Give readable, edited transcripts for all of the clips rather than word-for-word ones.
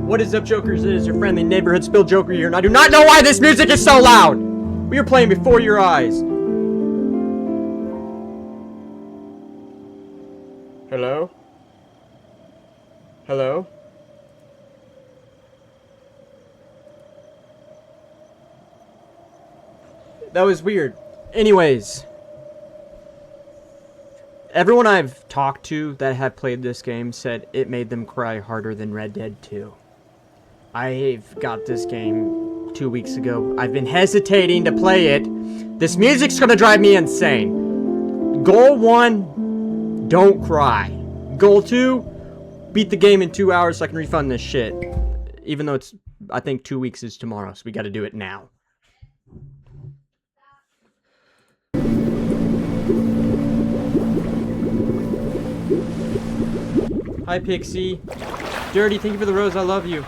What is up, Jokers? It is your friendly neighborhood Spill Joker here, and I do not know why this music is so loud! We are playing before your eyes. Hello? Hello? That was weird. Anyways. Everyone I've talked to that have played this game said it made them cry harder than Red Dead 2. I've got this game 2 weeks ago. I've been hesitating to play it. This music's gonna drive me insane. Goal 1, don't cry. Goal 2, beat the game in 2 hours so I can refund this shit. Even though it's, I think 2 weeks is tomorrow, so we gotta do it now. Hi, Pixie. Dirty, thank you for the rose. I love you.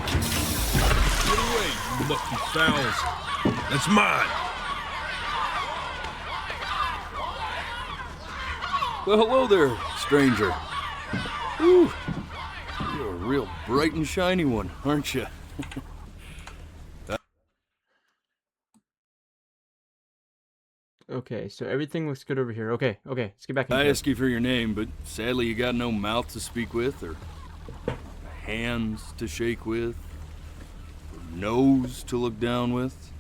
Get away, you lucky fowls. That's mine. Well, hello there, stranger. Whew. You're a real bright and shiny one, aren't you? Okay, so everything looks good over here. Okay, let's get back in. I asked you for your name, but sadly you got no mouth to speak with, or hands to shake with, or nose to look down with.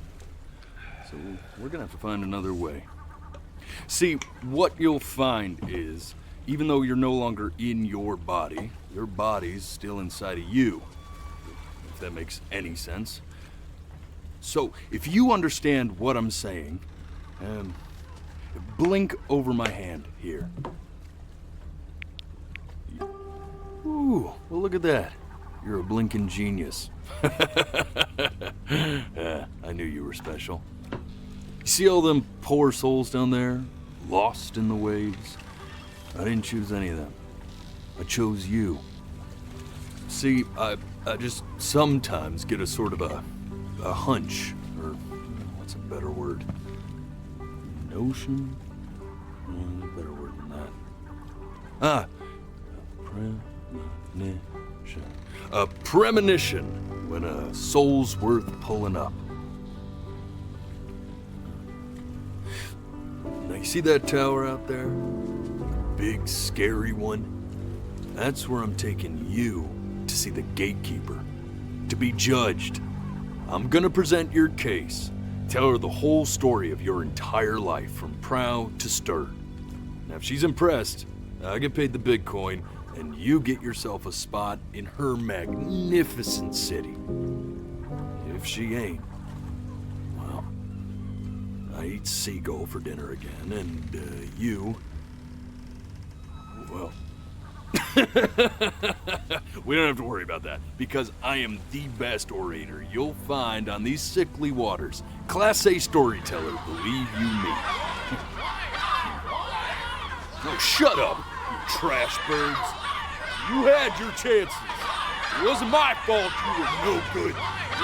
So we're gonna have to find another way. See, what you'll find is, even though you're no longer in your body's still inside of you. If that makes any sense. So, if you understand what I'm saying, blink over my hand here. Ooh, well look at that. You're a blinking genius. I knew you were special. You see all them poor souls down there, lost in the waves? I didn't choose any of them. I chose you. See, I just sometimes get a sort of a hunch, or what's a better word? Notion? Better word than that. Premonition. A premonition when a soul's worth pulling up. Now you see that tower out there? Big, scary one? That's where I'm taking you to see the gatekeeper. To be judged. I'm gonna present your case. Tell her the whole story of your entire life, from prow to stir. Now, if she's impressed, I get paid the Bitcoin, and you get yourself a spot in her magnificent city. If she ain't, well, I eat seagull for dinner again, and you, well, we don't have to worry about that, because I am the best orator you'll find on these sickly waters. Class A storyteller, believe you me. Oh, shut up, you trash birds. You had your chances. It wasn't my fault you were no good.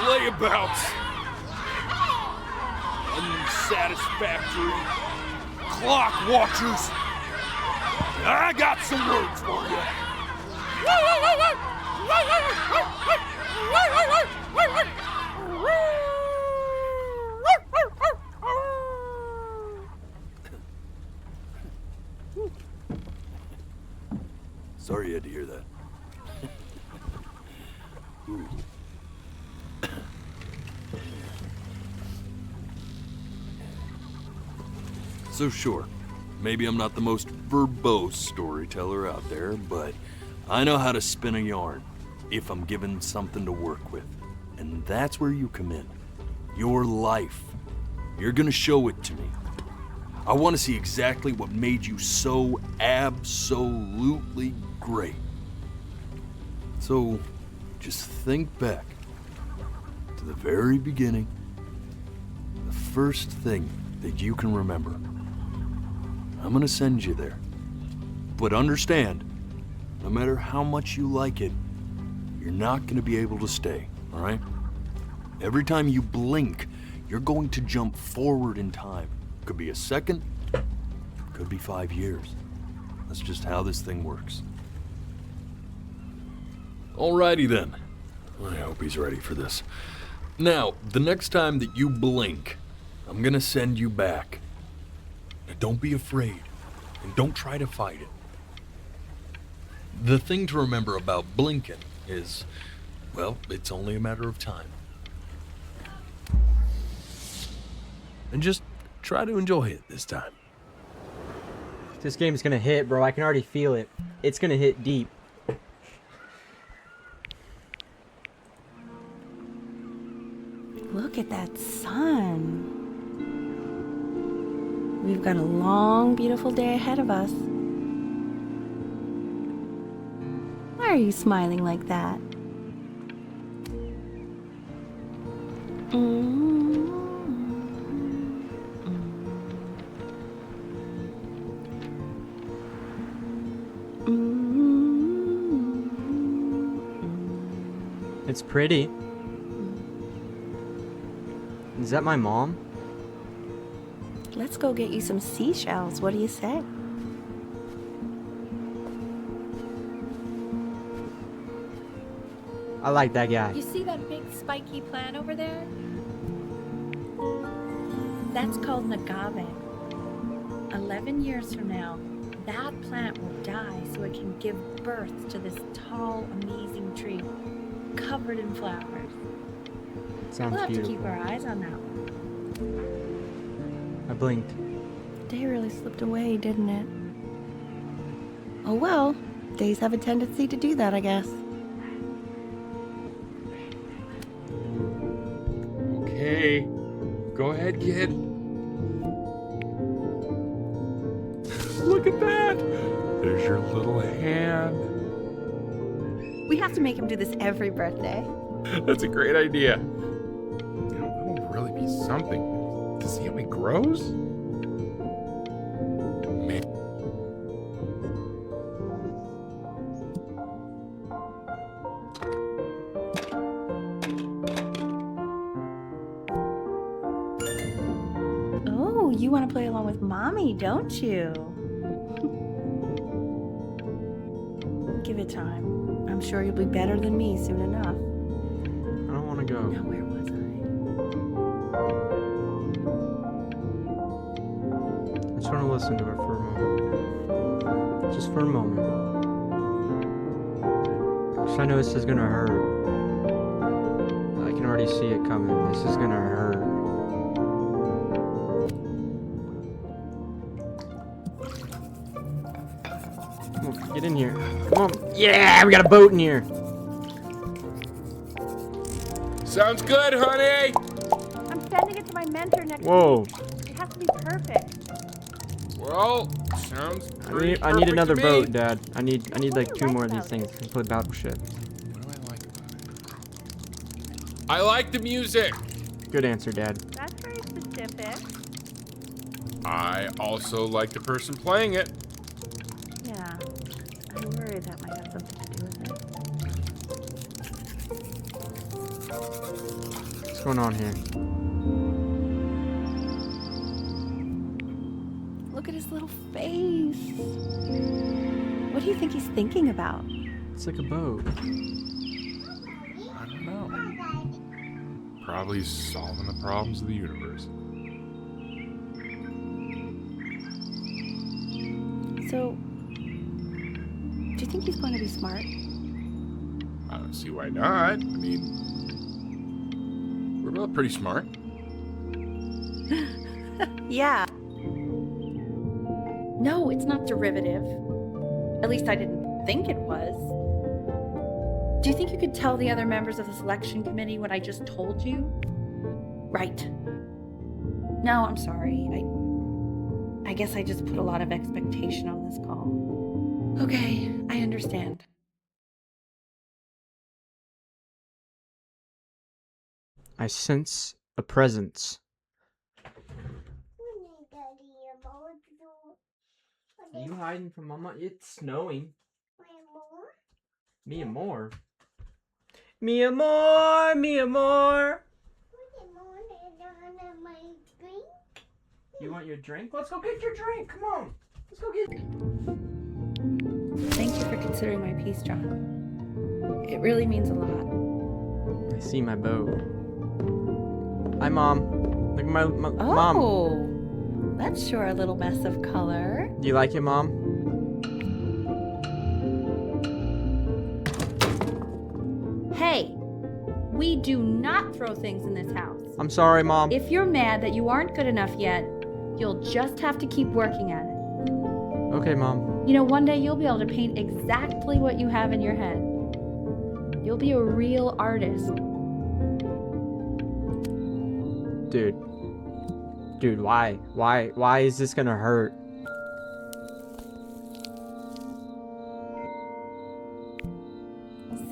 Layabouts. Unsatisfactory. Clock watchers. I got some words for you. Sorry you had to hear that. Ooh. So sure, maybe I'm not the most verbose storyteller out there, but I know how to spin a yarn if I'm given something to work with. And that's where you come in. Your life. You're gonna show it to me. I want to see exactly what made you so absolutely great. So, just think back to the very beginning, the first thing that you can remember. I'm gonna send you there. But understand, no matter how much you like it, you're not gonna be able to stay, all right? Every time you blink, you're going to jump forward in time. Could be a second, could be 5 years. That's just how this thing works. Alrighty then. I hope he's ready for this. Now, the next time that you blink, I'm gonna send you back. Now, don't be afraid, and don't try to fight it. The thing to remember about blinking is, well, it's only a matter of time. And just try to enjoy it this time. This game's gonna hit, bro. I can already feel it. It's gonna hit deep. Look at that sun. We've got a long, beautiful day ahead of us. Why are you smiling like that? It's pretty. Is that my mom? Let's go get you some seashells. What do you say? I like that guy. You see that big spiky plant over there? That's called an agave. 11 years from now, that plant will die so it can give birth to this tall, amazing tree covered in flowers. Sounds We'll have beautiful. to keep our eyes on that one. I blinked. The day really slipped away, didn't it? Oh well, days have a tendency to do that, I guess. Okay, go ahead, kid. Look at that! There's your little hand. We have to make him do this every birthday. That's a great idea. You know, that'll really be something. To see how he grows? Man. Oh, you want to play along with Mommy, don't you? Give it time. I'm sure you'll be better than me soon enough. I don't want to go. Now, where was I just want to listen to her for a moment. Just for a moment. Because I know this is going to hurt. I can already see it coming. This is going to hurt. Come on, get in here. Come on. Yeah, we got a boat in here. Sounds good, honey! I'm sending it to my mentor next Whoa. week. It has to be perfect. Well, sounds pretty I need perfect another to me. boat, Dad. I need What do like you 2 like more of these about things to play Battleship. What do I like about it? I like the music. Good answer, Dad. That's very specific. I also like the person playing it. Yeah, I worry that might have something to do with it. What's going on here? Look at his little face. What do you think he's thinking about? It's like a boat. I don't know. Probably solving the problems of the universe. So, do you think he's going to be smart? I don't see why not. I mean, we're both pretty smart. Yeah. No, it's not derivative. At least I didn't think it was. Do you think you could tell the other members of the selection committee what I just told you? Right. No, I'm sorry. I guess I just put a lot of expectation on this call. Okay, I understand. I sense a presence. Are you hiding from Mama? It's snowing. Me and more. Me and more. Me and more. You want your drink? Let's go get your drink. Come on. Let's go get. Thank you for considering my piece, John. It really means a lot. See my boat. Hi, Mom. Look at my Oh, Mom. that's sure a little mess of color. Do you like it, Mom? Hey, we do not throw things in this house. I'm sorry, Mom. If you're mad that you aren't good enough yet, you'll just have to keep working at it. Okay, Mom. You know, one day you'll be able to paint exactly what you have in your head. You'll be a real artist. Dude. Dude, why? Why is this gonna hurt?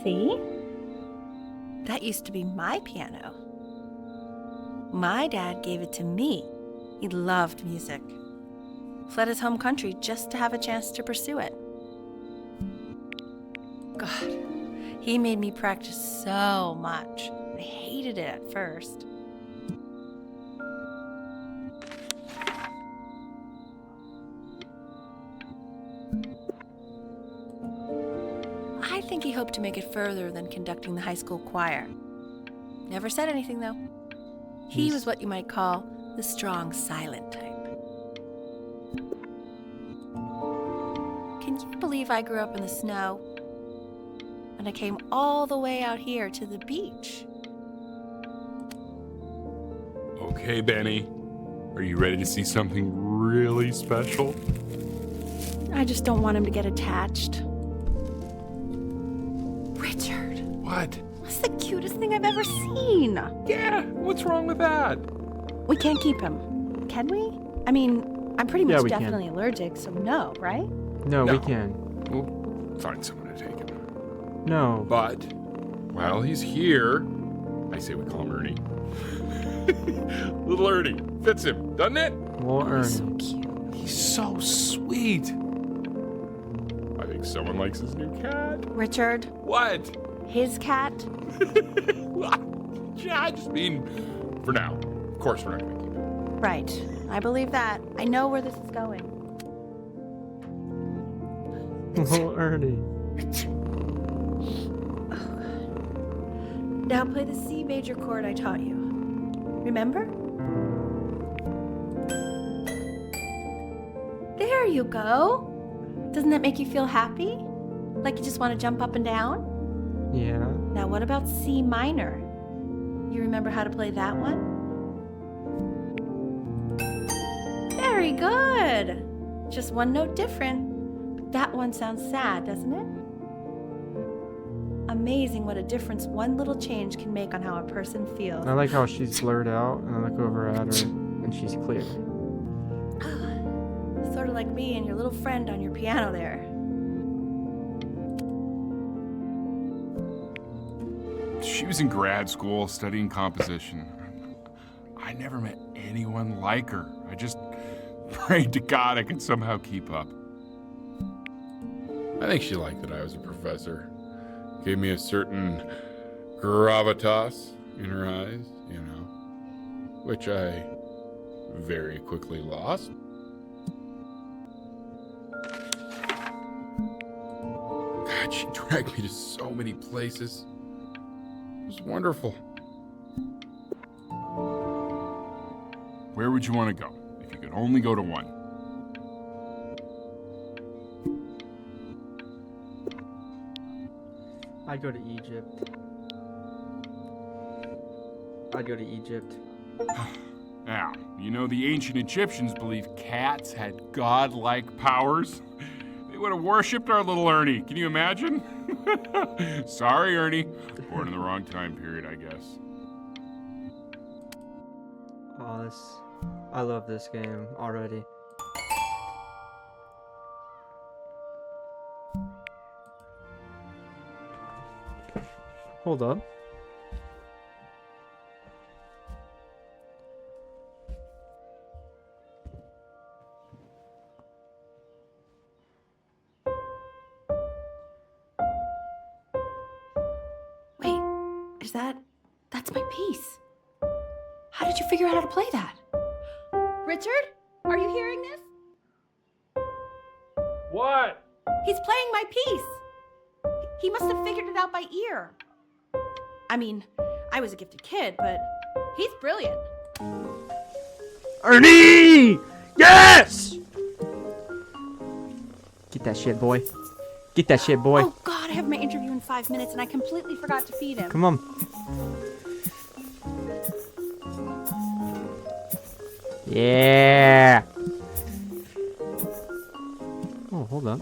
See? That used to be my piano. My dad gave it to me. He loved music. Fled his home country just to have a chance to pursue it. God, he made me practice so much. I hated it at first. I think he hoped to make it further than conducting the high school choir. Never said anything, though. He was what you might call the strong, silent type. Can you believe I grew up in the snow? And I came all the way out here to the beach. Okay, Benny. Are you ready to see something really special? I just don't want him to get attached. Richard, What? that's the cutest thing I've ever seen. Yeah, what's wrong with that? We can't keep him, can we? I mean, I'm pretty Yeah, much we can. definitely allergic, so no, right? No, we No. can. We'll find someone to take him. No. But while he's here, I say we call him Ernie. Little Ernie. Fits him, doesn't it? We'll earn So it. cute. He's so sweet. I think someone likes his new cat. Richard, What? his cat? Yeah, I just mean for now. Of course we're not gonna keep him. Right. I believe that. I know where this is going. Little Ernie. Now play the C major chord I taught you. Remember? There you go. Doesn't that make you feel happy? Like you just want to jump up and down? Yeah. Now what about C minor? You remember how to play that one? Very good. Just one note different. But that one sounds sad, doesn't it? Amazing what a difference one little change can make on how a person feels. I like how she's blurred out, and I look over at her, and she's clear. Sort of like me and your little friend on your piano there. She was in grad school studying composition. I never met anyone like her. I just prayed to God I could somehow keep up. I think she liked that I was a professor. Gave me a certain gravitas in her eyes, you know, which I very quickly lost. God, she dragged me to so many places. It was wonderful. Where would you want to go if you could only go to one? I'd go to Egypt. I'd go to Egypt. Now, you know the ancient Egyptians believed cats had godlike powers. They would have worshipped our little Ernie. Can you imagine? Sorry, Ernie. Born in the wrong time period, I guess. Oh, I love this game already. Hold up. Wait, that's my piece. How did you figure out how to play that? Richard, are you hearing this? What? He's playing my piece. He must have figured it out by ear. I mean, I was a gifted kid, but he's brilliant. Ernie! Yes! Get that shit, boy. Get that shit, boy. Oh God, I have my interview in 5 minutes and I completely forgot to feed him. Come on. Yeah. Oh, hold up.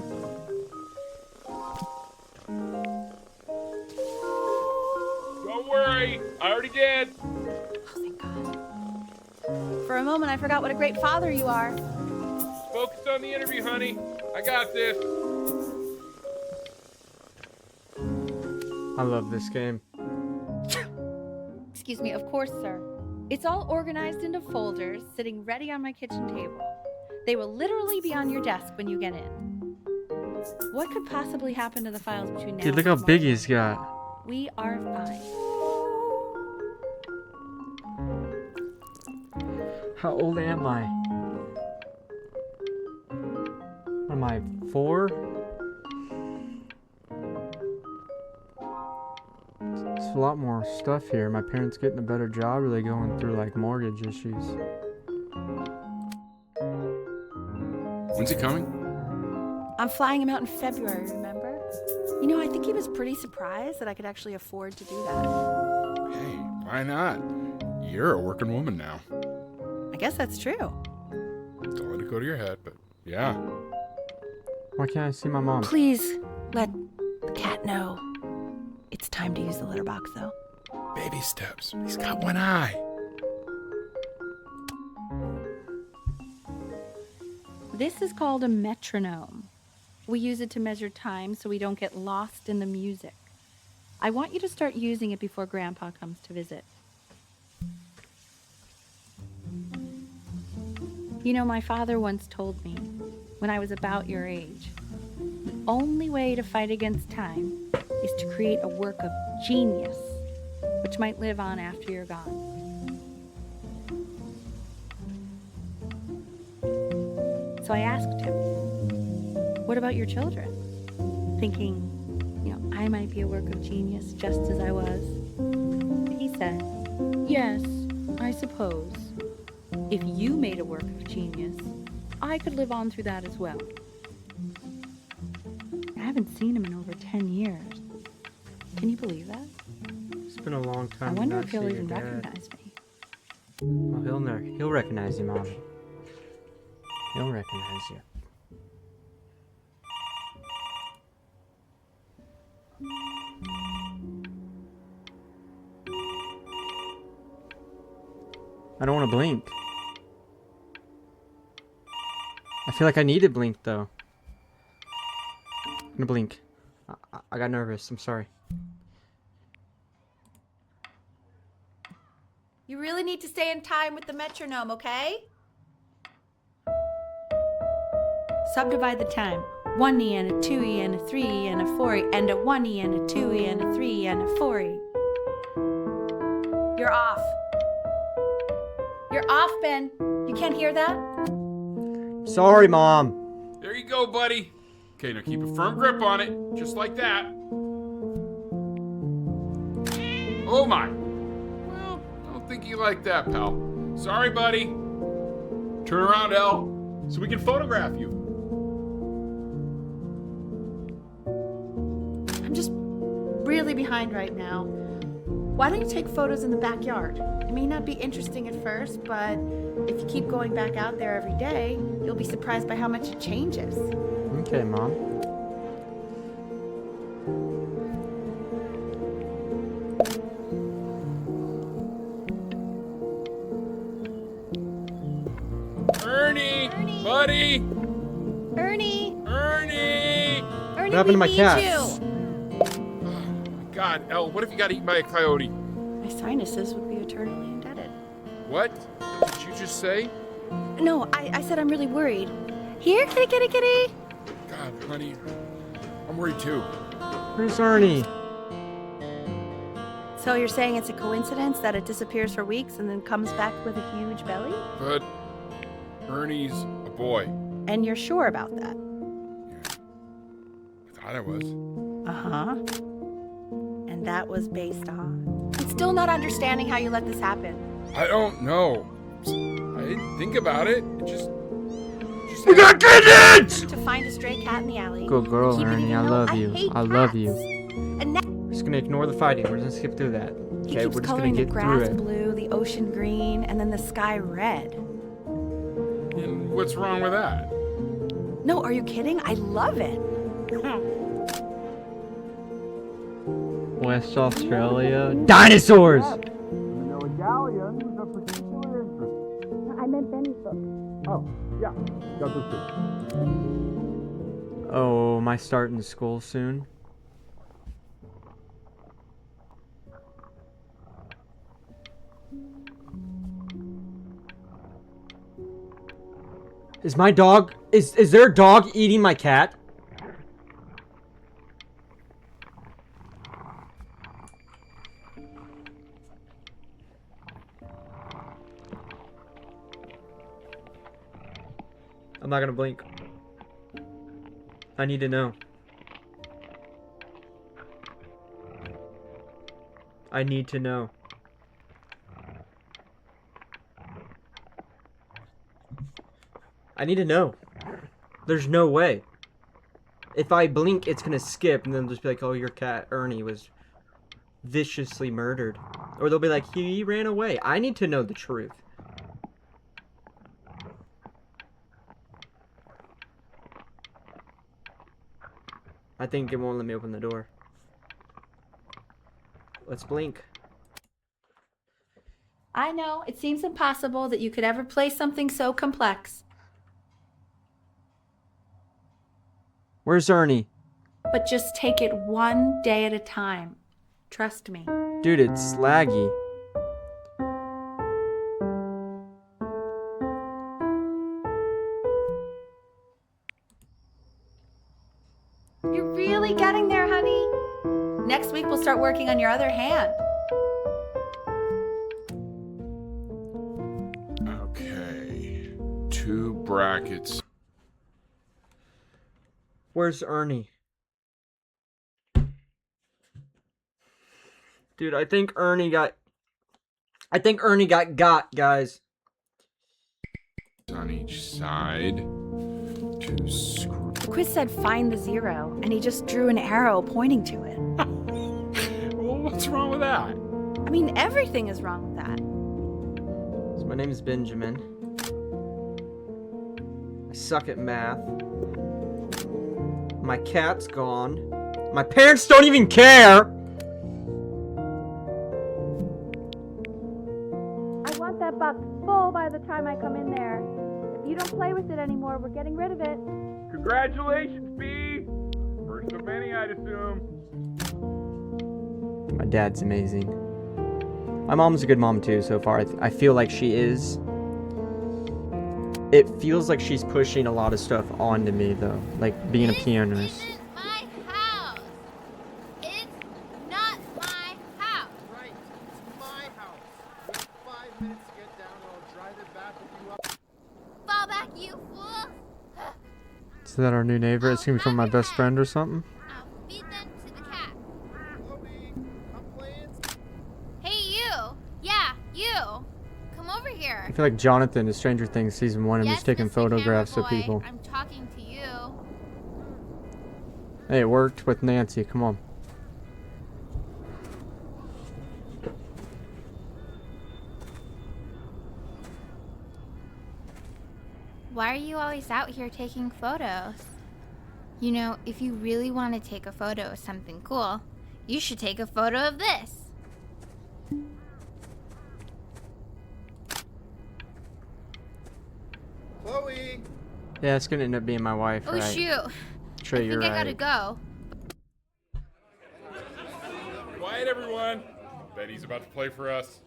Don't worry, I already did. Oh, thank God. For a moment, I forgot what a great father you are. Focus on the interview, honey. I got this. I love this game. Excuse me, of course, sir. It's all organized into folders, sitting ready on my kitchen table. They will literally be on your desk when you get in. What could possibly happen to the files between now Dude, look and how big tomorrow? he's got. We are fine. How old am I? Am I 4? It's a lot more stuff here. My parents getting a better job, or are they going through like mortgage issues? When's he coming? I'm flying him out in February, remember? You know, I think he was pretty surprised that I could actually afford to do that. Hey, why not? You're a working woman now. I guess that's true. Don't let it go to your head, but yeah. Why can't I see my mom? Please let the cat know. It's time to use the litter box, though. Baby steps. He's got one eye. This is called a metronome. We use it to measure time so we don't get lost in the music. I want you to start using it before Grandpa comes to visit. You know, my father once told me, when I was about your age, the only way to fight against time is to create a work of genius, which might live on after you're gone. So I asked him, what about your children? Thinking, you know, I might be a work of genius just as I was. He said, yes, I suppose. If you made a work of genius, I could live on through that as well. I haven't seen him in over 10 years. Can you believe that? It's been a long time. I wonder not if he'll see even your dad. recognize me. Well, he'll recognize you, Mom. He'll recognize you. I don't want to blink. I feel like I need to blink, though. I'm gonna blink. I got nervous. I'm sorry. You really need to stay in time with the metronome, okay? Subdivide the time. 1E and a 2E and a 3E and a 4E and a 1E and a 2E and a 3E and a 4E. You're off. You're off, Ben. You can't hear that? Sorry, Mom. There you go, buddy. Okay, now keep a firm grip on it, just like that. Oh my. Well, don't think you like that, pal. Sorry, buddy. Turn around, Elle, so we can photograph you. I'm just really behind right now. Why don't you take photos in the backyard? It may not be interesting at first, but if you keep going back out there every day, you'll be surprised by how much it changes. Okay, Mom. Ernie! Buddy! Ernie! Ernie! Ernie, happened to my we need cats? you! God, Elle, what if you got eaten by a coyote? My sinuses would be eternally indebted. What? Did you just say? No, I said I'm really worried. Here, kitty, kitty, kitty! God, honey, I'm worried too. Where's Ernie? So you're saying it's a coincidence that it disappears for weeks and then comes back with a huge belly? But Ernie's a boy. And you're sure about that? I thought I was. Uh-huh. And that was based on? I'm still not understanding how you let this happen. I don't know. I didn't think about it. It just We got kittens! To find a stray cat in the alley. Good girl, keep it Ernie. even I though love I you. hate I love cats. you. And now We're just gonna ignore the fighting. We're just gonna skip through that. he Okay, keeps we're just gonna coloring the get through grass it. blue, the ocean green, and then the sky red. And what's wrong with that? No, are you kidding? I love it. West Australia. Dinosaurs! I meant Benny's book. Oh, am I starting school soon? Is my dog... Is there a dog eating my cat? I'm not gonna blink. I need to know. I need to know. I need to know. There's no way. If I blink, it's gonna skip, and then just be like, oh, your cat, Ernie, was viciously murdered. Or they'll be like, he ran away. I need to know the truth. I think it won't let me open the door. Let's blink. I know, it seems impossible that you could ever play something so complex. Where's Ernie? But just take it one day at a time. Trust me. Dude, it's laggy. You're really getting there, honey. Next week we'll start working on your other hand. Okay. 2 brackets. Where's Ernie? Dude, I think Ernie got got, guys. On each side. 2 screws. The quiz said find the 0, and he just drew an arrow pointing to it. Well, what's wrong with that? I mean, everything is wrong with that. So my name is Benjamin. I suck at math. My cat's gone. My parents don't even care. I want that box full by the time I come in there. If you don't play with it anymore, we're getting rid of it. Congratulations, B! First of many, I'd assume. My dad's amazing. My mom's a good mom too so far. I feel like she is. It feels like she's pushing a lot of stuff onto me though, like being a pianist. This isn't my house. It's not my house. Right, it's my house. Wait 5 minutes to get down and I'll drive it back with you up. Fall back, you fool. Is that our new neighbor? It's gonna be from my best friend or something? I'll feed them to the cat. Chloe, I'm playing. Hey, you. Yeah, you. Come over here. I feel like Jonathan in Stranger Things season 1 and Yes, he's taking Mr. photographs Camera of Boy, people. I'm talking to you. Hey, it worked with Nancy. Come on. Why are you always out here taking photos? You know, if you really want to take a photo of something cool, you should take a photo of this. Chloe! Yeah, it's gonna end up being my wife, Oh, right? shoot. Sure, I you're think I right. gotta go. Quiet, everyone. Betty's about to play for us.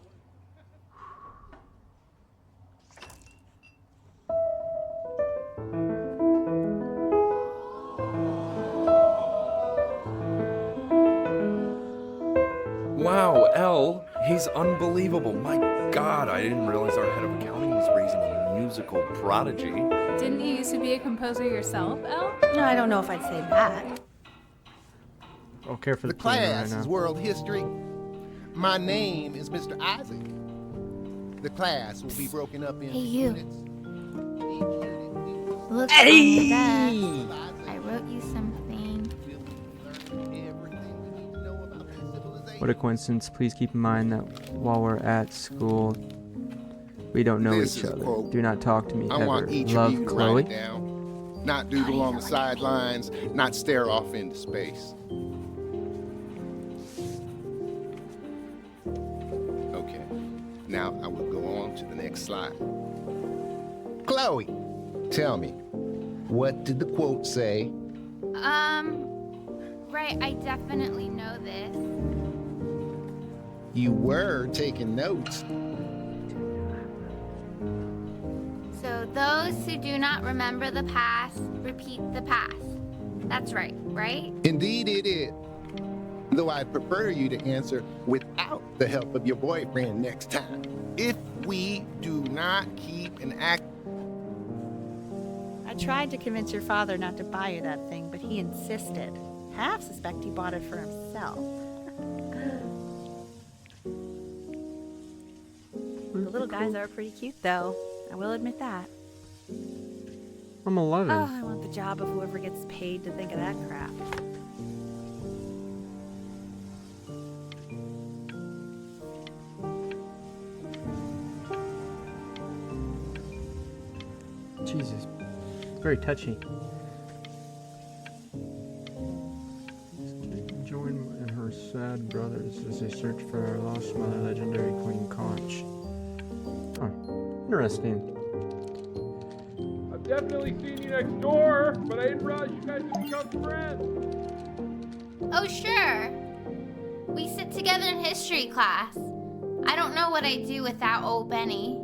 Wow, L, he's unbelievable. My God, I didn't realize our head of accounting was raising a musical prodigy. Didn't you used to be a composer yourself, Elle? No, I don't know if I'd say that. I'll care for the, The piano class right is now. world history. My name is Mr. Isaac. The class will be broken up into Hey, you. units. Each unit will Look Hey! on the desk. I wrote you something. learn everything we need to know about this civilization. What a coincidence. Please keep in mind that while we're at school, we don't know This each is a other. quote. Do not talk to me I ever. want each Love, of you to Chloe. write it down. Not doodle on the sidelines, not stare off into space. Okay, now I will go on to the next slide. Chloe, tell me, what did the quote say? Right, I definitely know this. You were taking notes. So those who do not remember the past, repeat the past. That's right, right? Indeed it is. Though I'd prefer you to answer without the help of your boyfriend next time. If we do not keep an act. I tried to convince your father not to buy you that thing, but he insisted. Half suspect he bought it for himself. The little guys are pretty cute, though. I will admit that. I'm 11. Oh, I want the job of whoever gets paid to think of that crap. Jesus. It's very touchy. Join and her sad brothers as they search for our lost mother, legendary Queen Conch. Oh, interesting. I've definitely seen you next door, but I didn't realize you guys had become friends. Oh, sure. We sit together in history class. I don't know what I'd do without old Benny.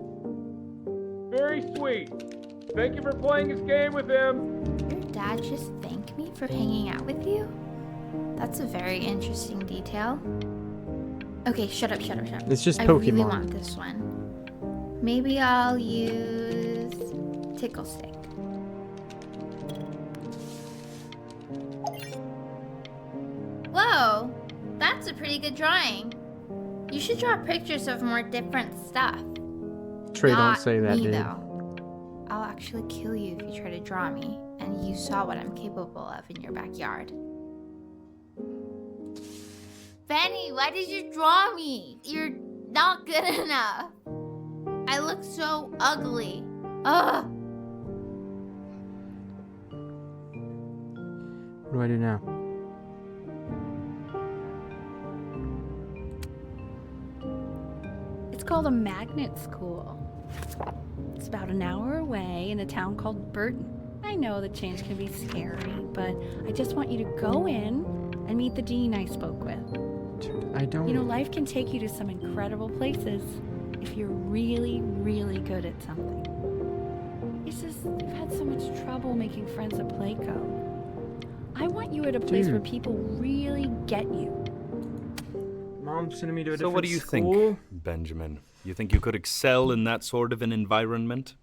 Very sweet. Thank you for playing this game with him. Your dad just thanked me for hanging out with you? That's a very interesting detail. Okay, shut up. It's just I really Pokemon. want this one. Maybe I'll use Tickle Stick. Whoa, that's a pretty good drawing. You should draw pictures of more different stuff. Trey, don't Not say that, me, dude. though. I'll actually kill you if you try to draw me, and you saw what I'm capable of in your backyard. Benny, why did you draw me? You're not good enough. I look so ugly. Ugh. What do I do now? It's called a magnet school. It's about an hour away in a town called Burton. I know the change can be scary, but I just want you to go in and meet the dean I spoke with. I don't. You know, life can take you to some incredible places if you're really, really good at something. It's just, you've had so much trouble making friends at Playco. I want you at a place where people really get you. Mom's sending me to a So different what do you school? think, Benjamin? You think you could excel in that sort of an environment?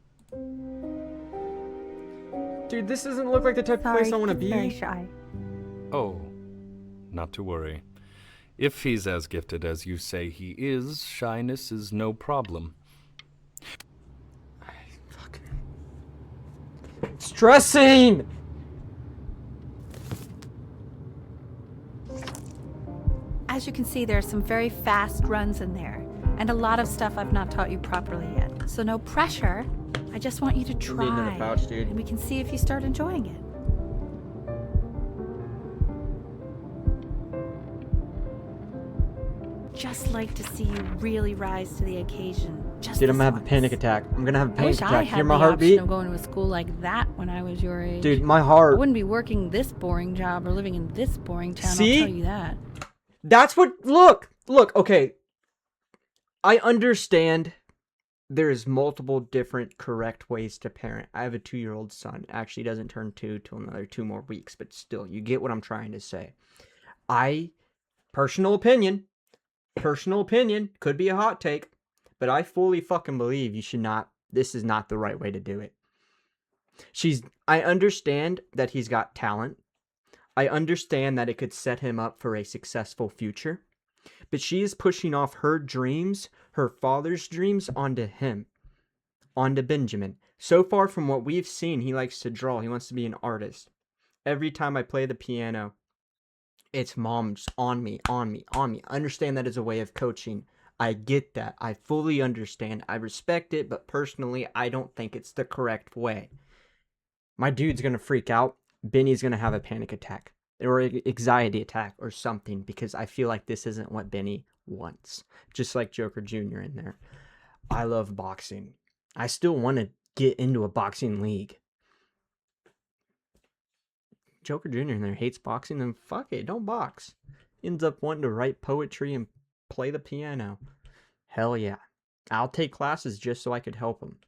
Dude, this doesn't look like the type of place I want to be. Very shy. Oh, not to worry. If he's as gifted as you say he is, shyness is no problem. Stressing! As you can see, there are some very fast runs in there, and a lot of stuff I've not taught you properly yet. So no pressure. I just want you to need another try, pouch, dude. and we can see if you start enjoying it. Just like to see you really rise to the occasion. Just Dude, I'm this gonna have a once. panic attack. I'm gonna have a I panic wish I attack. had Hear the my heartbeat? option of going to a school like that when I was your age. Dude, my I heart. wouldn't be working this boring job or living in this boring town, See? I'll tell you that. That's what. Look, okay. I understand there's multiple different correct ways to parent. I have a 2-year-old son. Actually, doesn't turn 2 till another 2 more weeks, but still, you get what I'm trying to say. Personal opinion, could be a hot take, but I fully fucking believe you should not. This is not the right way to do it. I understand that he's got talent. I understand that it could set him up for a successful future. But she is pushing off her dreams, her father's dreams, onto him, onto Benjamin. So far from what we've seen, he likes to draw. He wants to be an artist. Every time I play the piano, it's mom's on me. I understand that as a way of coaching. I get that. I fully understand. I respect it, but personally, I don't think it's the correct way. My dude's going to freak out. Benny's going to have a panic attack or an anxiety attack or something because I feel like this isn't what Benny wants. Just like Joker Jr. in there. I love boxing. I still want to get into a boxing league. Joker Jr. in there hates boxing, then fuck it, don't box. Ends up wanting to write poetry and play the piano. Hell yeah. I'll take classes just so I could help them.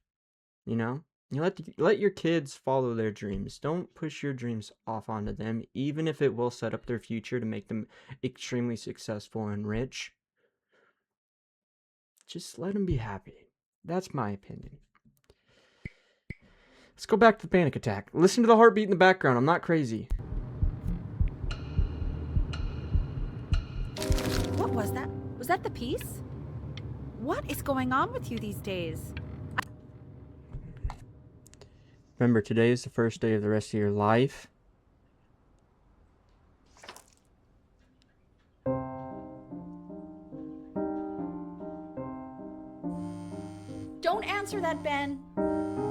You know? You let your kids follow their dreams. Don't push your dreams off onto them, even if it will set up their future to make them extremely successful and rich. Just let them be happy. That's my opinion. Let's go back to the panic attack. Listen to the heartbeat in the background. I'm not crazy. What was that? Was that the piece? What is going on with you these days? Remember, today is the first day of the rest of your life. Don't answer that, Ben.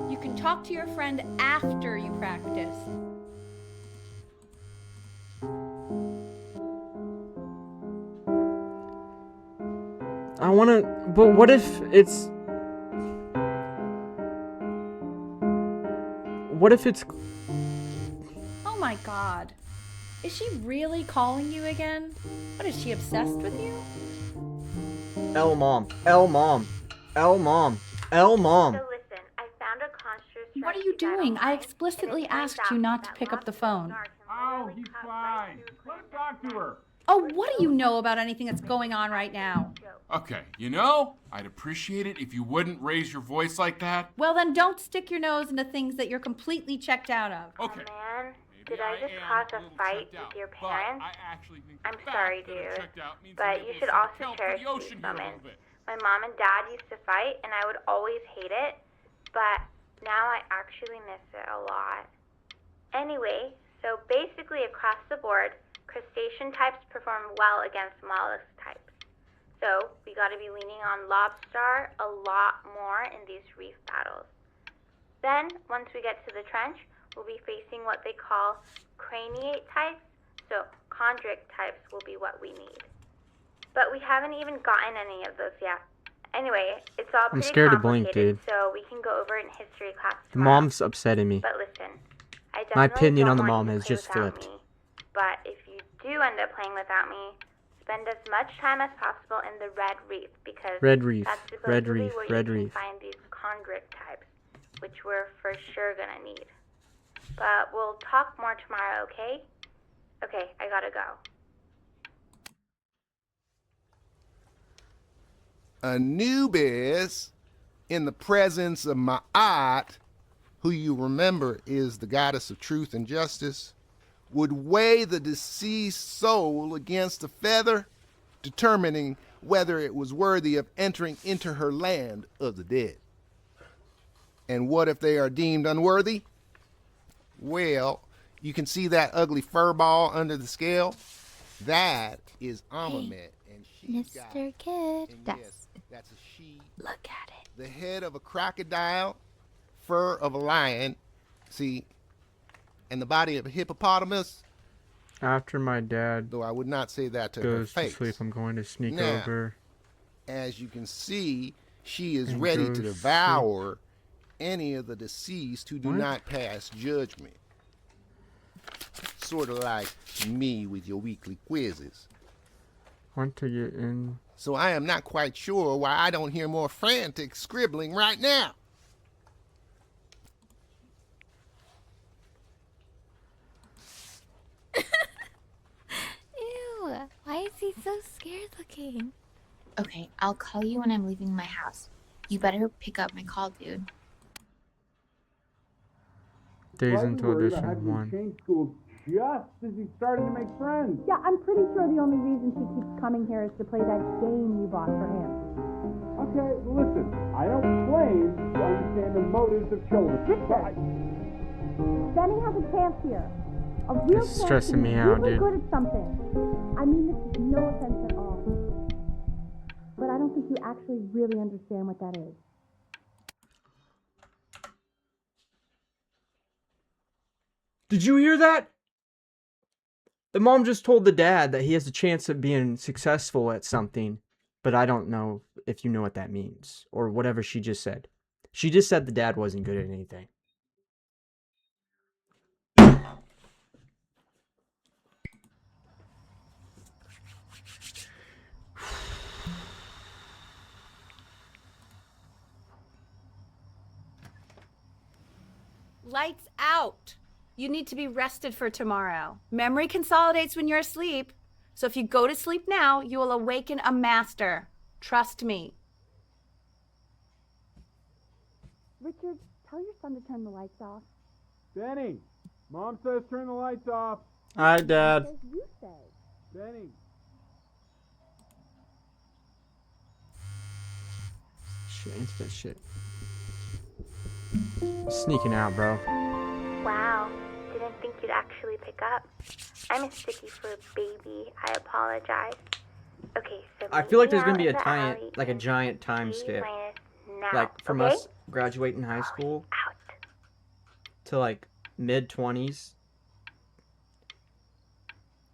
You can talk to your friend after you practice. I want to... But what if it's... What if it's... Oh my god. Is she really calling you again? What, is she obsessed with you? L mom. L mom. L mom. L mom. So listen, I found a construct. What are you doing? I explicitly asked you not to pick up the phone. Oh, he's fine. Let him talk to her. Oh, what do you know about anything that's going on right now? Okay, you know, I'd appreciate it if you wouldn't raise your voice like that. Well, then don't stick your nose into things that you're completely checked out of. Okay. Oh man, Maybe did I just am cause a a little fight checked out, with your but parents? I actually think I'm the fact sorry, that I'm dude, checked out means but maybe you I should should also account for cherish the ocean these here a little moments. bit. My mom and dad used to fight, and I would always hate it, but now I actually miss it a lot. Anyway, so basically across the board, crustacean types perform well against mollusk types. So we got to be leaning on lobster a lot more in these reef battles. Then, once we get to the trench, we'll be facing what they call craniate types, so chondric types will be what we need. But we haven't even gotten any of those yet. Anyway, it's all I'm pretty scared to blink, complicated, dude. so we can go over it in history class The tomorrow. mom's upsetting me. But listen, I My definitely opinion on don't the want mom you to has play just without flipped. me. But if you do end up playing without me, spend as much time as possible in the Red Reef, because Red Reef, that's Red supposedly Reef, where Red you Reef. can find these chondric types, which we're for sure gonna need. But we'll talk more tomorrow, okay? Okay, I gotta go. Anubis, in the presence of Ma'at, who you remember is the goddess of truth and justice, would weigh the deceased soul against a feather, determining whether it was worthy of entering into her land of the dead. And what if they are deemed unworthy? Well, you can see that ugly fur ball under the scale? That is Amamet, and she's got... Mr. Kid. And yes, that's a she. Look at it. The head of a crocodile, fur of a lion, see, and the body of a hippopotamus, After my dad though I would not say that to her goes to face. sleep, I'm going to sneak Now, over. As you can see, she is And ready goes to to devour any of the deceased who do What? not pass judgment. Sort of like me with your weekly quizzes. Want to get in. So I am not quite sure why I don't hear more frantic scribbling right now. Ew. Why is he so scared looking? Okay, I'll call you when I'm leaving my house. You better pick up my call, dude. Days until edition 1. just as he's starting to make friends. Yeah, I'm pretty sure the only reason she keeps coming here is to play that game you bought for him. Okay, listen, I don't claim to understand the motives of children. Richard! Benny has a chance here. A real It's chance to stressing be me out, really dude. good at something. I mean this is no offense at all. But I don't think you actually really understand what that is. Did you hear that? The mom just told the dad that he has a chance of being successful at something, but I don't know if you know what that means or whatever she just said. She just said the dad wasn't good at anything. Lights out. You need to be rested for tomorrow. Memory consolidates when you're asleep. So if you go to sleep now, you will awaken a master. Trust me. Richard, tell your son to turn the lights off. Benny, Mom says turn the lights off. Hi, Dad. As you say. Benny. Shit, instant shit. Sneaking out, bro. Wow, didn't think you'd actually pick up. I'm a sticky for a baby. I apologize. Okay, so I feel like there's meet me gonna be a out in the time, alley like a in giant time T skip, minus now, like from okay? us graduating high school Out. to like mid-20s.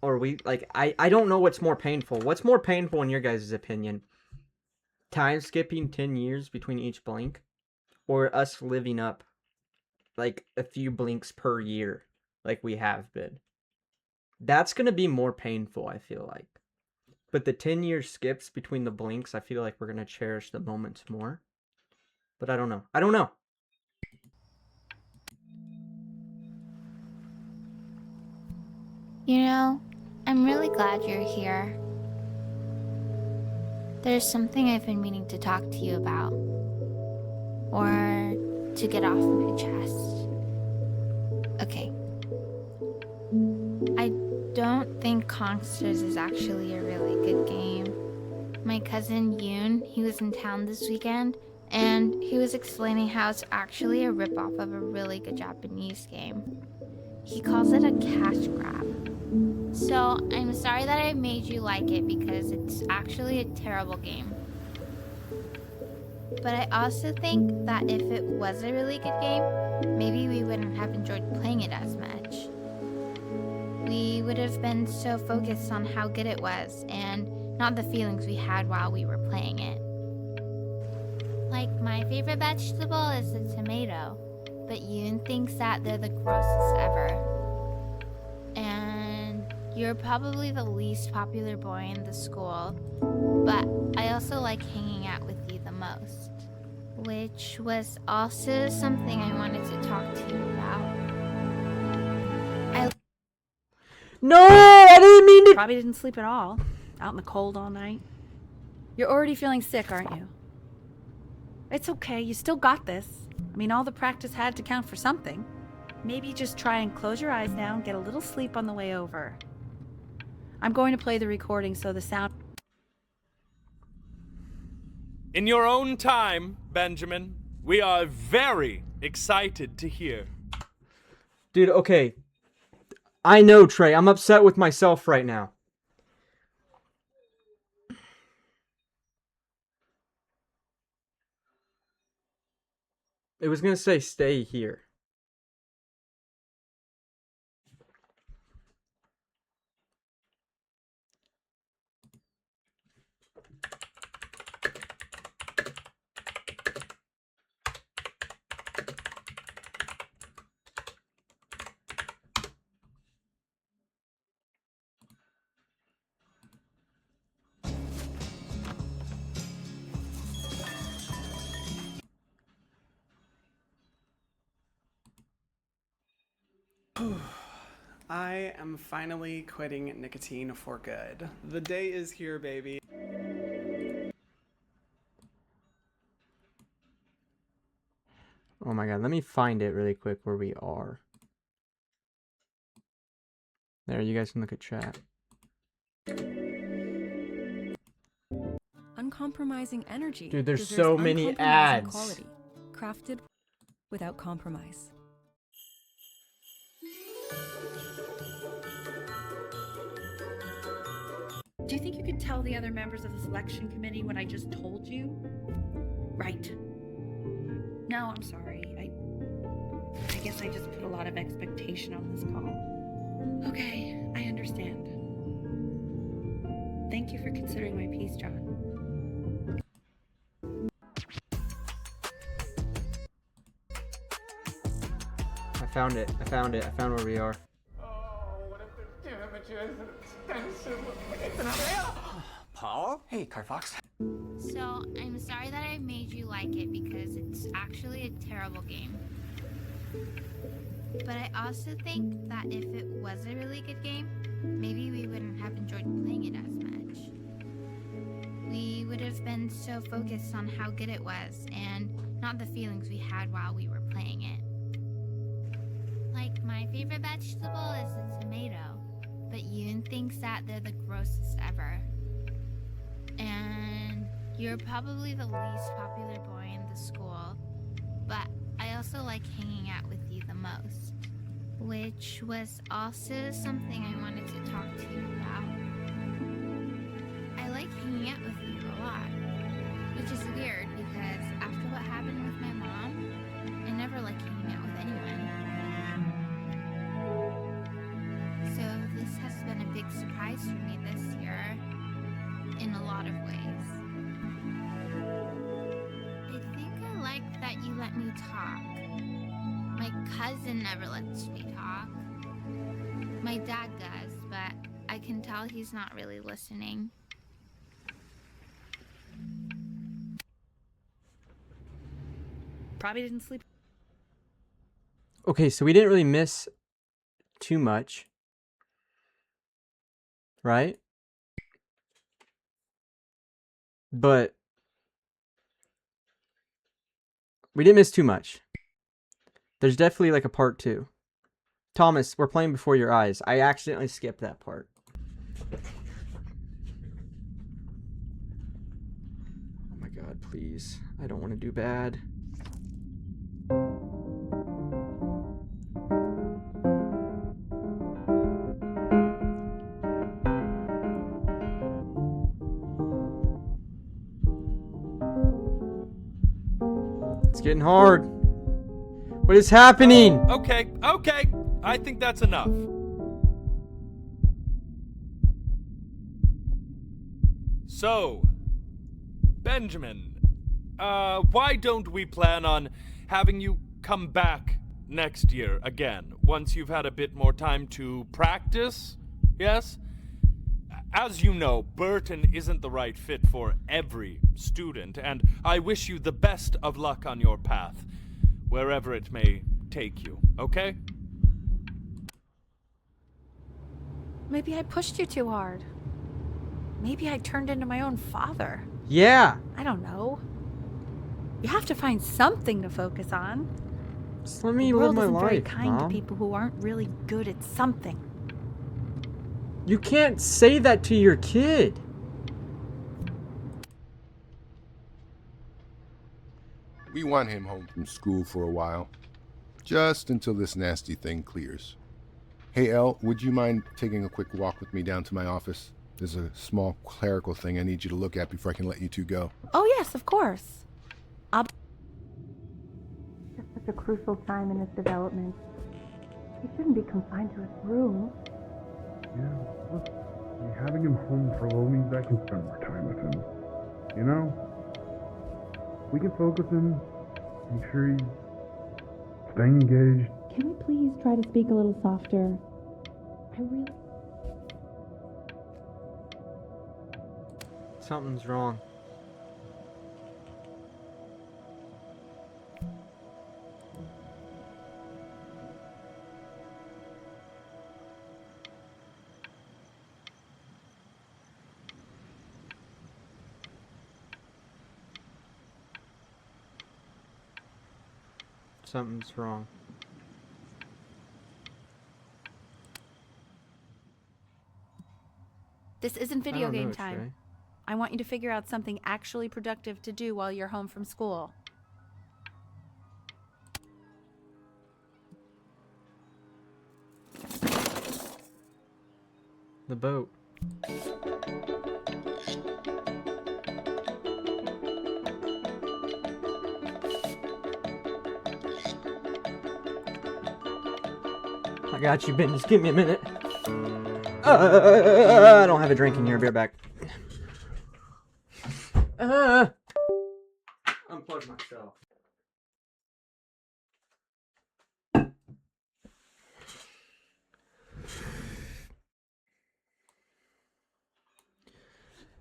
Or we, like, I don't know what's more painful. What's more painful in your guys' opinion? Time skipping 10 years between each blink? Or us living up, like, a few blinks per year, like we have been? That's gonna be more painful, I feel like. But the 10-year skips between the blinks, I feel like we're gonna cherish the moments more. But I don't know. I don't know. You know, I'm really glad you're here. There's something I've been meaning to talk to you about. Or to get off my chest. Okay. I don't think Kongsters is actually a really good game. My cousin Yoon, he was in town this weekend, and he was explaining how it's actually a ripoff of a really good Japanese game. He calls it a cash grab. So, I'm sorry that I made you like it because it's actually a terrible game. But I also think that if it was a really good game, maybe we wouldn't have enjoyed playing it as much. We would have been so focused on how good it was and not the feelings we had while we were playing it. Like, my favorite vegetable is the tomato, but Yoon thinks that they're the grossest ever. And you're probably the least popular boy in the school, but I also like hanging out with you the most. Which was also something I wanted to talk to you about. No, I didn't mean to. Probably didn't sleep at all. Out in the cold all night. You're already feeling sick, aren't you? It's okay. You still got this. I mean, all the practice had to count for something. Maybe just try and close your eyes now and get a little sleep on the way over. I'm going to play the recording so the sound... In your own time, Benjamin, we are very excited to hear. Dude, okay. I know, Trey. I'm upset with myself right now. It was gonna say stay here. I am finally quitting nicotine for good. The day is here, baby. Oh my god, let me find it really quick where we are. There, you guys can look at chat. Uncompromising energy. Dude, there's deserves so many uncompromising ads. Quality, crafted without compromise. Do you think you could tell the other members of the selection committee what I just told you? Right. No, I'm sorry. I guess I just put a lot of expectation on this call. Okay, I understand. Thank you for considering my piece, John. I found it. I found it. I found where we are. Paul? Hey, Carfox. So, I'm sorry that I made you like it because it's actually a terrible game. But I also think that if it was a really good game, maybe we wouldn't have enjoyed playing it as much. We would have been so focused on how good it was and not the feelings we had while we were playing it. Like, my favorite vegetable is a tomato, but Yoon thinks that they're the grossest ever. And you're probably the least popular boy in the school, but I also like hanging out with you the most, which was also something I wanted to talk to you about. I like hanging out with you a lot, which is weird because after what happened with my mom, I never like hanging out with anyone. So this has been a big surprise for me this year, in a lot of ways. I think I like that you let me talk. My cousin never lets me talk. My dad does, but I can tell he's not really listening. Probably didn't sleep. Okay, so we didn't really miss too much. Right? But we didn't miss too much. There's definitely like a part 2. Thomas, we're playing before your eyes. I accidentally skipped that part. Oh my god, please. I don't want to do bad. It's getting hard. What is happening? Okay. I think that's enough. So, Benjamin, why don't we plan on having you come back next year again, once you've had a bit more time to practice? Yes? As you know, Burton isn't the right fit for every student, and I wish you the best of luck on your path, wherever it may take you, okay? Maybe I pushed you too hard. Maybe I turned into my own father. Yeah. I don't know. You have to find something to focus on. Just let me the live world my isn't very life, kind Mom. to people who aren't really good at something. You can't say that to your kid. We want him home from school for a while. Just until this nasty thing clears. Hey, Elle, would you mind taking a quick walk with me down to my office? There's a small clerical thing I need you to look at before I can let you two go. Oh, yes, of course. Just such a crucial time in his development. He shouldn't be confined to his room. Yeah, look, having him home for a little means I can spend more time with him. You know? We can focus him, make sure he's staying engaged. Can we please try to speak a little softer? Something's wrong. Something's wrong. This isn't I video don't game know, time. Trey. I want you to figure out something actually productive to do while you're home from school. The boat. I got you, Ben. Just give me a minute. I don't have a drink in here. Be right back. Unplug myself.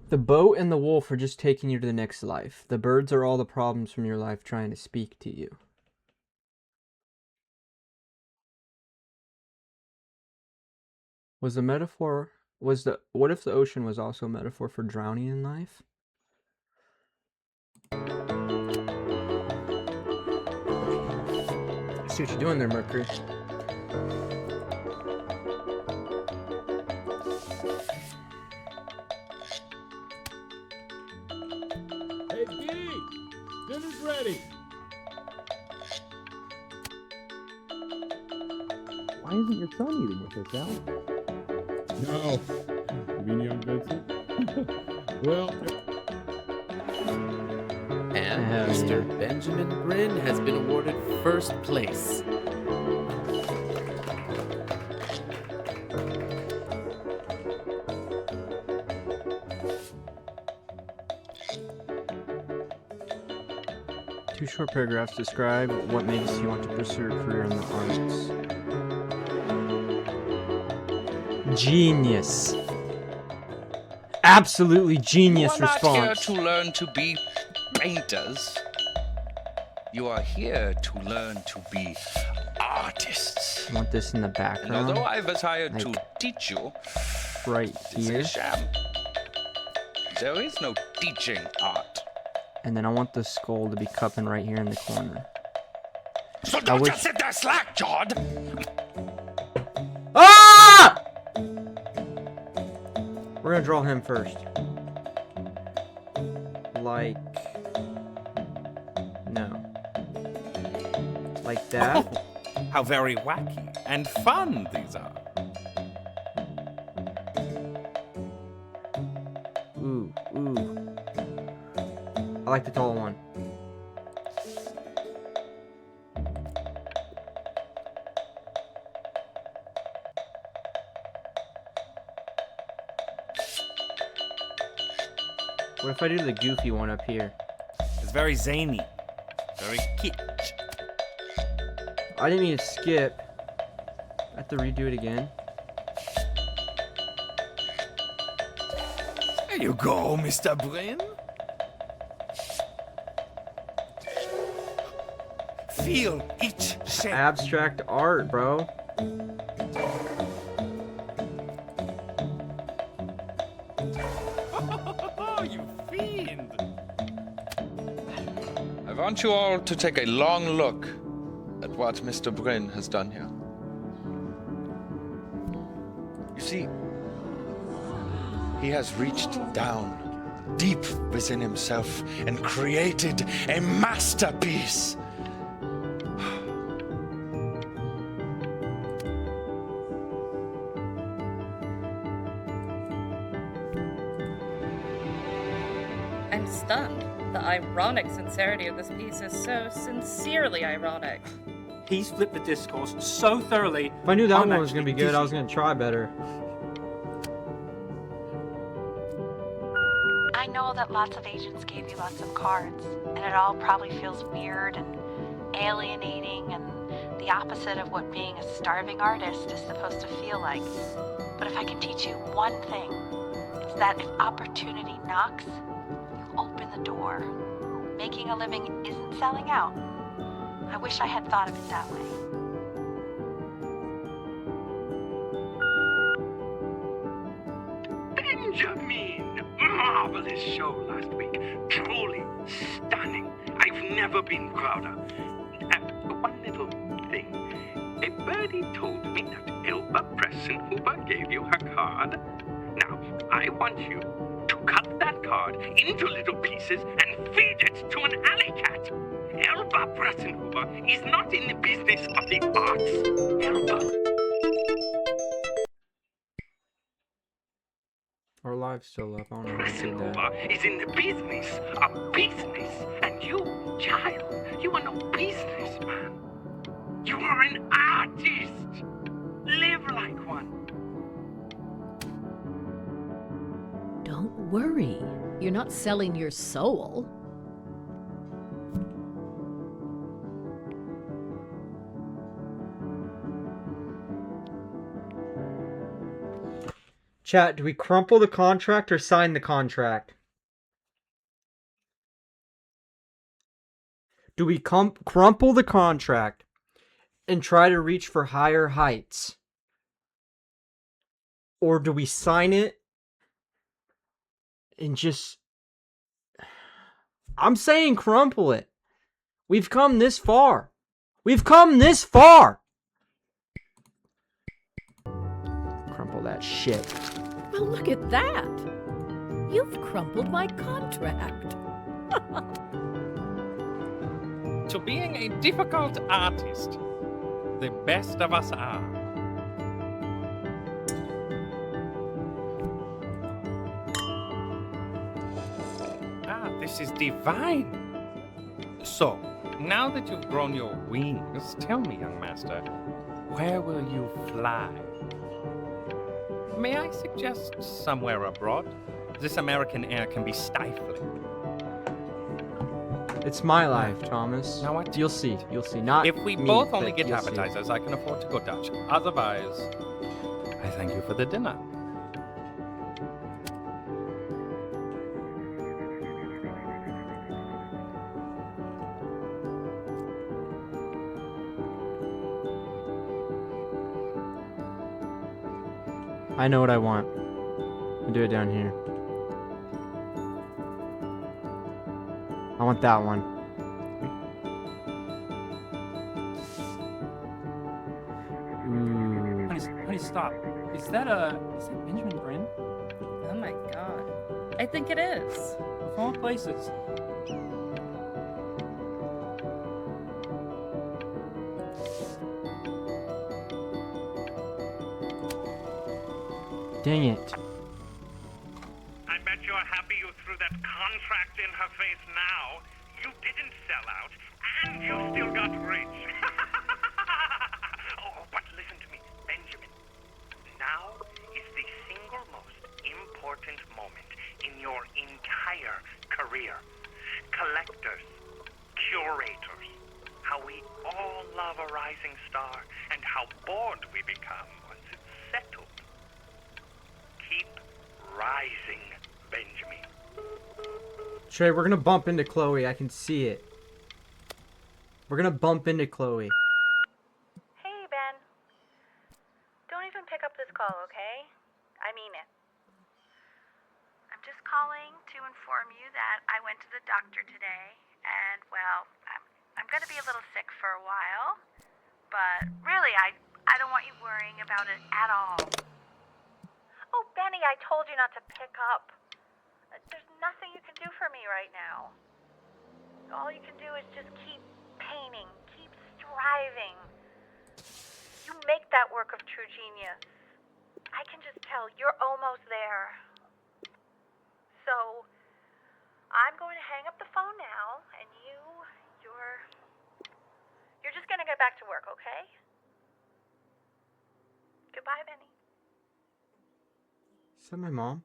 The boat and the wolf are just taking you to the next life. The birds are all the problems from your life trying to speak to you. Was the metaphor, what if the ocean was also a metaphor for drowning in life? I see what you're doing there, Mercury. Hey, Dee! Dinner's ready! Why isn't your son eating with us, Al? No. You mean young Vincent? Well... And Mr. Benjamin Bryn has been awarded first place. Two short paragraphs describe what makes you want to pursue a career in the arts. Genius. Absolutely genius You are response. not here to learn to be painters. You are here to learn to be artists. I want this in the And background. although I was hired to Like, teach you, right it's here. a sham. There is no teaching art. And then I want the skull to be cupping right here in the corner. So I don't wish- just sit there slack-jawed. Ah! We're gonna draw him first. Like, no. Like that. Oh, how very wacky and fun these are. Ooh, ooh. I like the tall one. What if I do the goofy one up here? It's very zany, very kitsch. I didn't mean to skip. I have to redo it again. There you go, Mr. Bryn. Feel each shape. Abstract art, bro. Oh, you fiend! I want you all to take a long look at what Mr. Bryn has done here. You see, he has reached down deep within himself and created a masterpiece. I'm stunned. The ironic sincerity of this piece is so sincerely ironic. He's flipped the discourse so thoroughly. If I knew that I'm one was gonna be actually good, I dizzy. was gonna try better. I know that lots of agents gave you lots of cards, and it all probably feels weird and alienating and the opposite of what being a starving artist is supposed to feel like. But if I can teach you one thing, it's that if opportunity knocks, you open the door. Making a living isn't selling out. I wish I had thought of it that way. Benjamin! Marvelous show last week. Truly stunning. I've never been prouder. One little thing. A birdie told me that Elba Pressenhuber gave you her card. Now, I I want you to cut that card into little pieces and feed it to an alley cat. Elba Brassenhuber is not in the business of the arts. Elba. Our live's still up. I don't know how to do that. Brassenhuber is in the business of business. And you, child, you are no businessman. You are an artist. Live like one. Don't worry. You're not selling your soul. Chat, do we crumple the contract or sign the contract? Do we crumple the contract and try to reach for higher heights? Or do we sign it and just... I'm saying crumple it. We've come this far. We've come this far. Crumple that shit. Well, look at that. You've crumpled my contract. To being a difficult artist, the best of us are. This is divine. So, now that you've grown your wings, tell me, young master, where will you fly? May I suggest somewhere abroad? This American air can be stifling. It's my life, Thomas. Now what? You'll see. You'll see. Not If we me, both only but get you'll see. appetizers, I can afford to go Dutch. Otherwise, I thank you for the dinner. I know what I want. I'll do it down here. I want that one. Ooh. Honey, stop. Is that Benjamin Brin? Oh my god. I think it is. Of all places. Dang it. I bet you're happy you threw that contract in her face now. You didn't sell out, and you still got rich. Oh, but listen to me, Benjamin. Now is the single most important moment in your entire career. Collectors, curators, how we all love a rising star, and how bored we become once it's settled. Keep rising, Benjamin. Trey, we're gonna bump into Chloe. I can see it. We're gonna bump into Chloe. Hey, Ben. Don't even pick up this call, okay? I mean it. I'm just calling to inform you that I went to the doctor today, and, well, I'm gonna be a little sick for a while, but really, I don't want you worrying about it at all. Oh, Benny, I told you not to pick up. There's nothing you can do for me right now. All you can do is just keep painting, keep striving. You make that work of true genius. I can just tell you're almost there. So, I'm going to hang up the phone now, and you're just going to get back to work, okay? Goodbye, Benny. Is that my mom?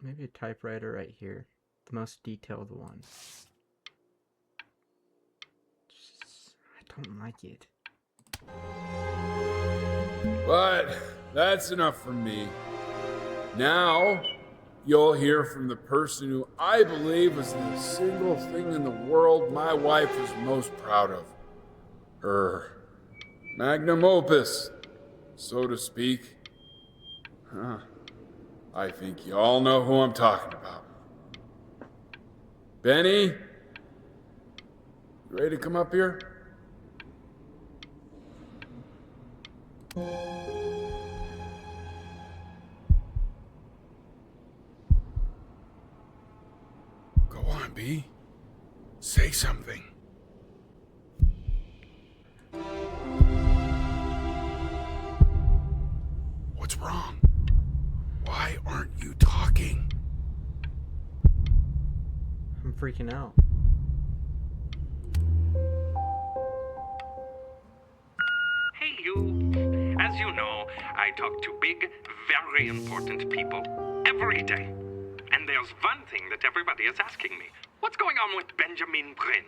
Maybe a typewriter right here. The most detailed one. I don't like it. But that's enough from me. Now, you'll hear from the person who I believe is the single thing in the world my wife is most proud of. Her magnum opus, so to speak. I think you all know who I'm talking about. Benny? You ready to come up here? Go on, B. Say something. What's wrong? Why aren't you talking? I'm freaking out. Hey, you. As you know, I talk to big, very important people every day. And there's one thing that everybody is asking me. What's going on with Benjamin Bryn?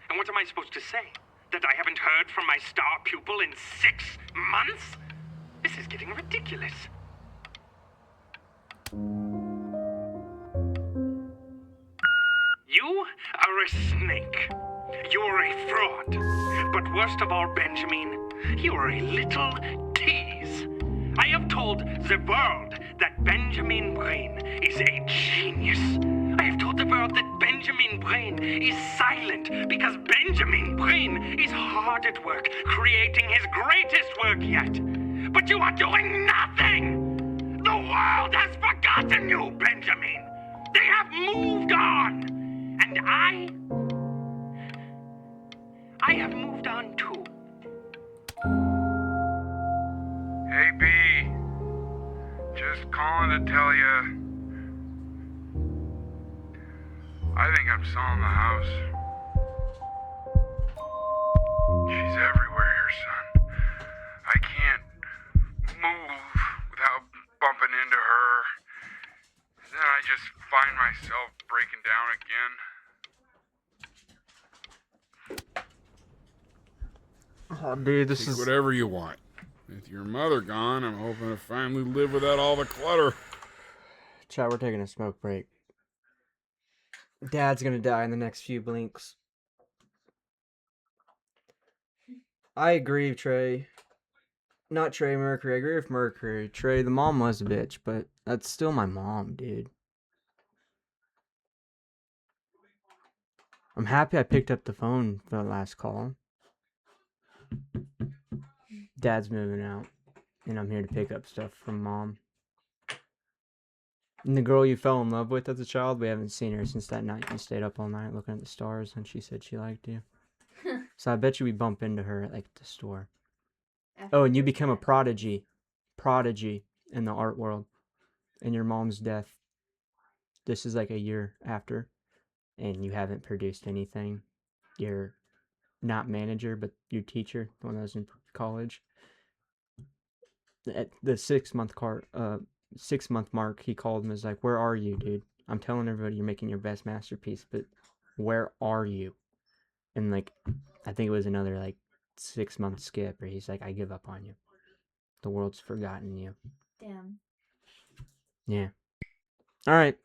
And what am I supposed to say? That I haven't heard from my star pupil in 6 months? This is getting ridiculous. You are a snake. You're a fraud. But worst of all, Benjamin, you're a little tease. I have told the world that Benjamin Bryn is a genius. I have told the world that Benjamin Bryn is silent because Benjamin Bryn is hard at work creating his greatest work yet. But you are doing nothing! The world has forgotten you, Benjamin! They have moved on! And I have moved on too. Hey, B. Just calling to tell you. I think I'm selling the house. She's everywhere here, son. I can't move without bumping into her. Then I just find myself breaking down again. Oh, dude, this Take is whatever you want. With your mother gone, I'm hoping to finally live without all the clutter. Chat, we're taking a smoke break. Dad's gonna die in the next few blinks. I agree, Trey. Not Trey Mercury. I agree with Mercury. Trey, the mom was a bitch, but that's still my mom, dude. I'm happy I picked up the phone for the last call. Dad's moving out, and I'm here to pick up stuff from Mom. And the girl you fell in love with as a child, we haven't seen her since that night you stayed up all night looking at the stars and she said she liked you. So I bet you we bump into her at, like, the store. Oh, and you become a prodigy in the art world. And your mom's death, this is like a year after, and you haven't produced anything. You're not manager, but your teacher, the one that was in college. At the 6 month 6 month mark, he called and was like, "Where are you, dude? I'm telling everybody you're making your best masterpiece, but where are you?" And like, I think it was another like 6 month skip, or he's like, "I give up on you. The world's forgotten you." Damn. Yeah. All right.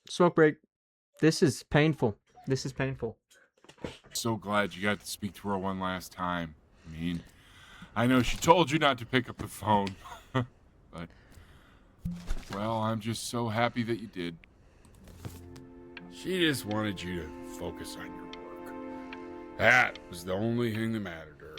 Smoke break. This is painful. This is painful. So glad you got to speak to her one last time. I mean, I know she told you not to pick up the phone, but, well, I'm just so happy that you did. She just wanted you to focus on your work. That was the only thing that mattered to her.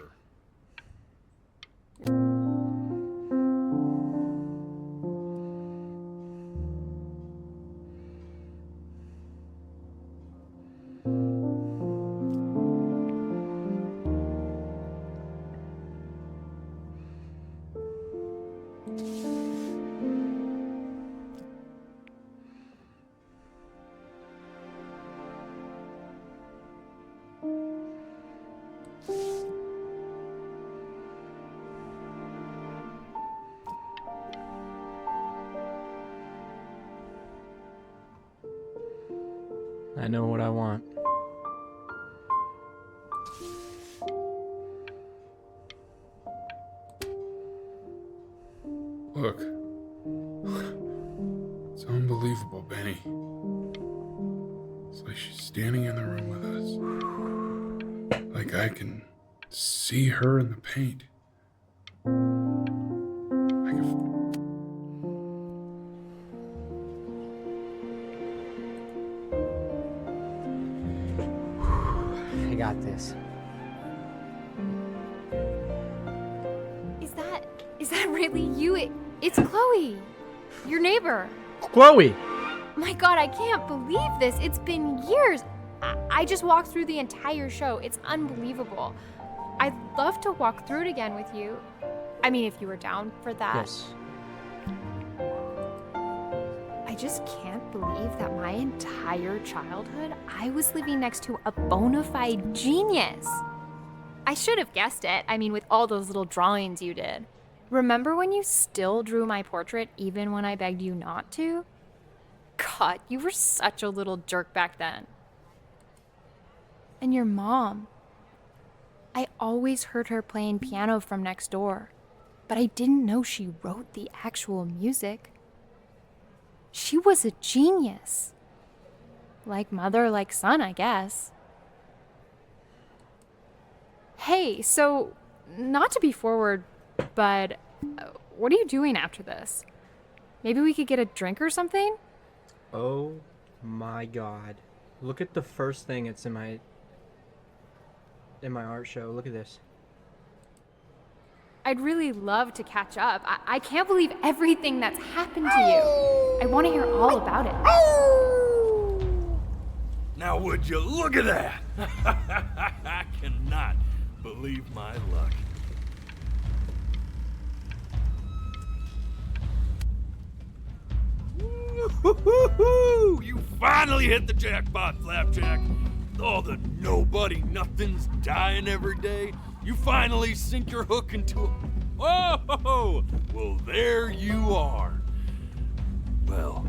I know what I want. Look. It's unbelievable, Benny. It's like she's standing in the room with us. Like I can see her in the paint. I can... I got this. Is that Riley, it's Chloe, your neighbor. Chloe! My God, I can't believe this. It's been years. I just walked through the entire show. It's unbelievable. I'd love to walk through it again with you. I mean, if you were down for that. Yes. I just can't believe that my entire childhood, I was living next to a bona fide genius. I should have guessed it. I mean, with all those little drawings you did. Remember when you still drew my portrait even when I begged you not to? God, you were such a little jerk back then. And your mom. I always heard her playing piano from next door, but I didn't know she wrote the actual music. She was a genius. Like mother, like son, I guess. Hey, so, not to be forward, but what are you doing after this? Maybe we could get a drink or something? Oh my God. Look at the first thing it's in my art show. Look at this. I'd really love to catch up. I can't believe everything that's happened to you. I want to hear all about it. Now would you look at that? I cannot believe my luck. Woo-hoo-hoo-hoo! You finally hit the jackpot, Flapjack. All the nobody nothings dying every day. You finally sink your hook into a... Oh! Well, there you are. Well,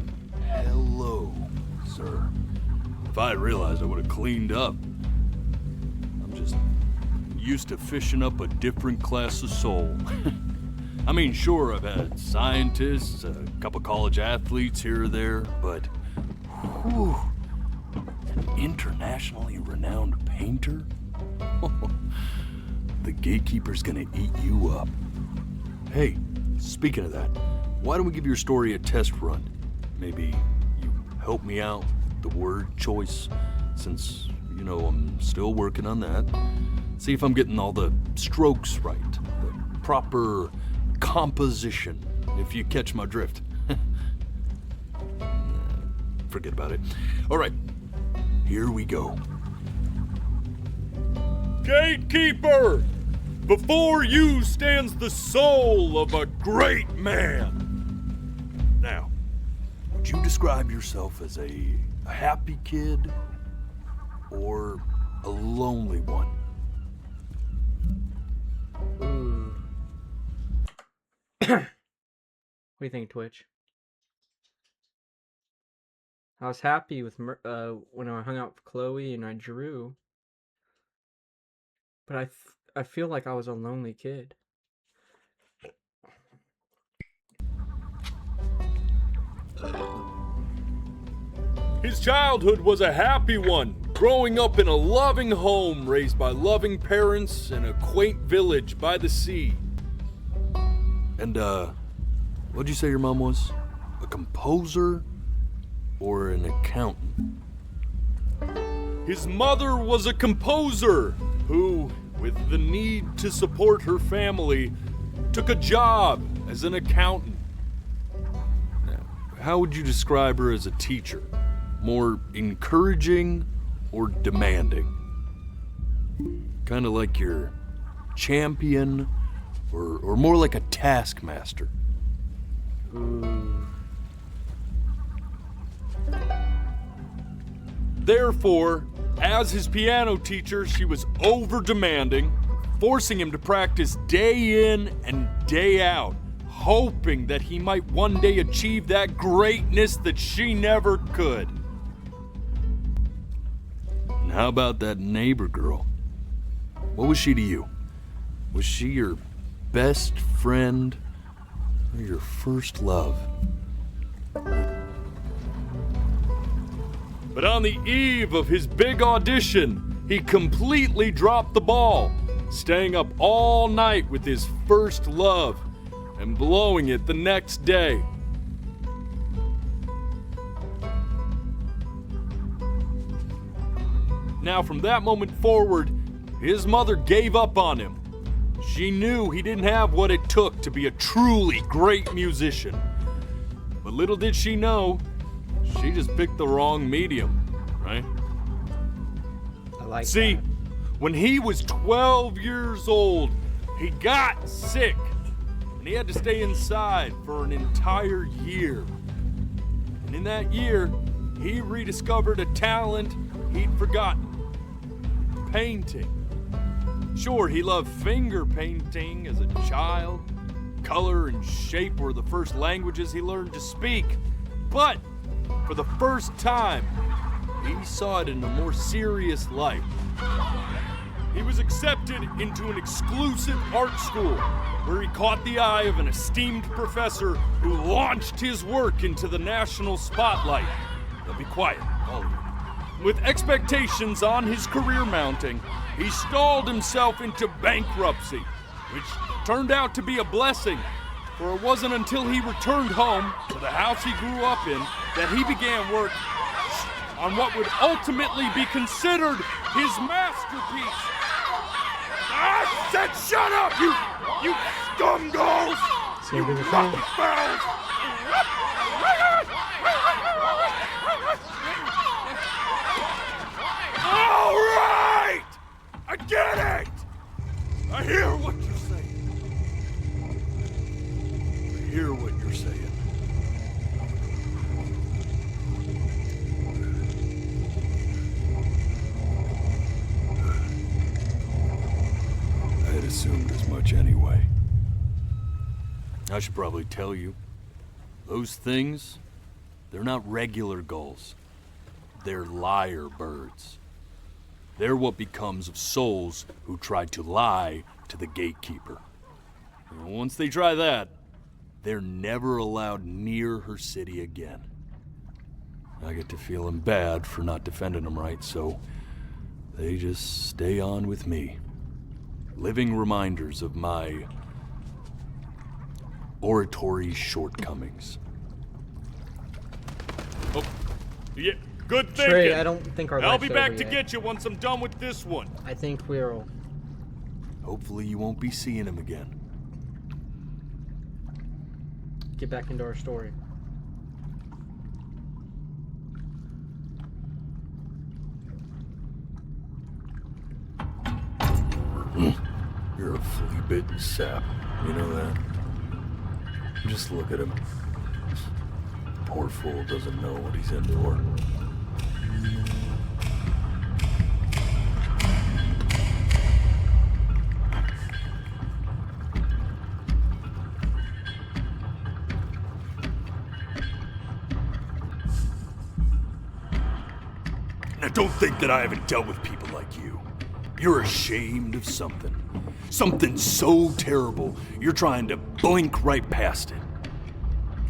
hello, sir. If I had realized, I would have cleaned up. I'm just used to fishing up a different class of soul. I mean, sure, I've had scientists, a couple college athletes here or there, but whew, an internationally renowned painter? The gatekeeper's gonna eat you up. Hey, speaking of that, why don't we give your story a test run? Maybe you help me out with the word choice, since, you know, I'm still working on that. See if I'm getting all the strokes right, the proper composition, if you catch my drift. Forget about it. All right, here we go. Gatekeeper! Before you stands the soul of a great man. Now, would you describe yourself as a happy kid or a lonely one? What do you think, Twitch? I was happy with when I hung out with Chloe and I drew, but I feel like I was a lonely kid. His childhood was a happy one, growing up in a loving home raised by loving parents in a quaint village by the sea. And, what'd you say your mom was? A composer or an accountant? His mother was a composer who, with the need to support her family, took a job as an accountant. Now, how would you describe her as a teacher? More encouraging or demanding? Kind of like your champion or more like a taskmaster? Therefore, as his piano teacher, she was over-demanding, forcing him to practice day in and day out, hoping that he might one day achieve that greatness that she never could. And how about that neighbor girl? What was she to you? Was she your best friend or your first love? But on the eve of his big audition, he completely dropped the ball, staying up all night with his first love and blowing it the next day. Now, from that moment forward, his mother gave up on him. She knew he didn't have what it took to be a truly great musician. But little did she know, she just picked the wrong medium, right? I like See, that. when he was 12 years old, he got sick, and he had to stay inside for an entire year. And in that year, he rediscovered a talent he'd forgotten: painting. Sure, he loved finger painting as a child. Color and shape were the first languages he learned to speak. But for the first time, he saw it in a more serious light. He was accepted into an exclusive art school where he caught the eye of an esteemed professor who launched his work into the national spotlight. Now be quiet, all of you. With expectations on his career mounting, he stalled himself into bankruptcy, which turned out to be a blessing, for it wasn't until he returned home to the house he grew up in that he began work on what would ultimately be considered his masterpiece. I said shut up, you scumballs! Same You to the lucky same. fowls! All right! I get it! I hear what you're saying. I hear what you're saying. I had assumed as much anyway. I should probably tell you, those things, they're not regular gulls. They're lyre birds. They're what becomes of souls who try to lie to the gatekeeper. And once they try that, they're never allowed near her city again. I get to feeling bad for not defending them right, so they just stay on with me. Living reminders of my oratory shortcomings. Oh, yeah, good thinking. Trey, I don't think our I'll life's be back over to yet. get you once I'm done with this one. I think we'll... Hopefully you won't be seeing him again. get back into our story. You're a flea-bitten sap. You know that? Just look at him. Poor fool doesn't know what he's in for. Now don't think that I haven't dealt with people like you. You're ashamed of something. Something so terrible, you're trying to blink right past it.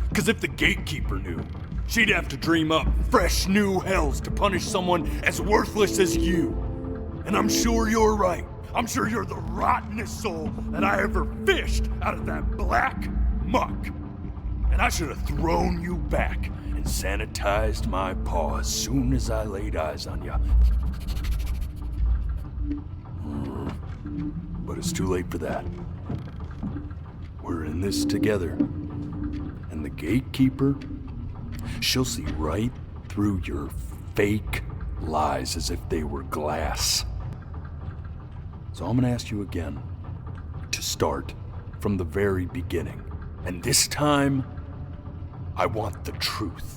Because if the gatekeeper knew, she'd have to dream up fresh new hells to punish someone as worthless as you. And I'm sure you're right. I'm sure you're the rottenest soul that I ever fished out of that black muck. And I should have thrown you back and sanitized my paw as soon as I laid eyes on you. But it's too late for that. We're in this together. And the gatekeeper, she'll see right through your fake lies as if they were glass. So I'm gonna ask you again to start from the very beginning. And this time, I want the truth.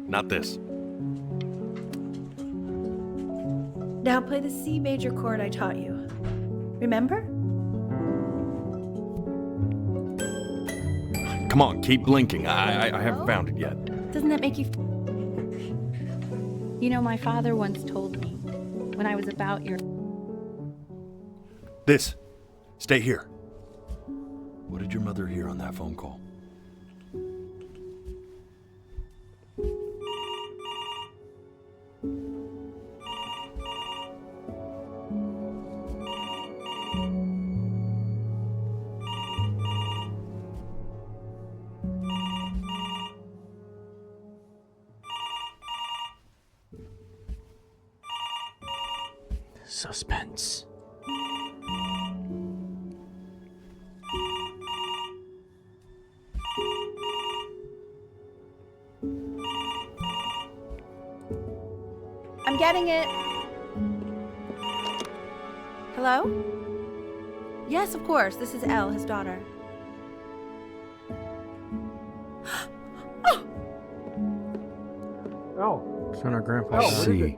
Not this. Now play the C major chord I taught you. Remember? Come on, keep blinking. I haven't found it yet. Doesn't that make you... You know, my father once told me when I was about your... This. Stay here. What did your mother hear on that phone call? Suspense. I'm getting it. Hello? Yes, of course. This is Elle, his daughter. It's when our grandpa died. See,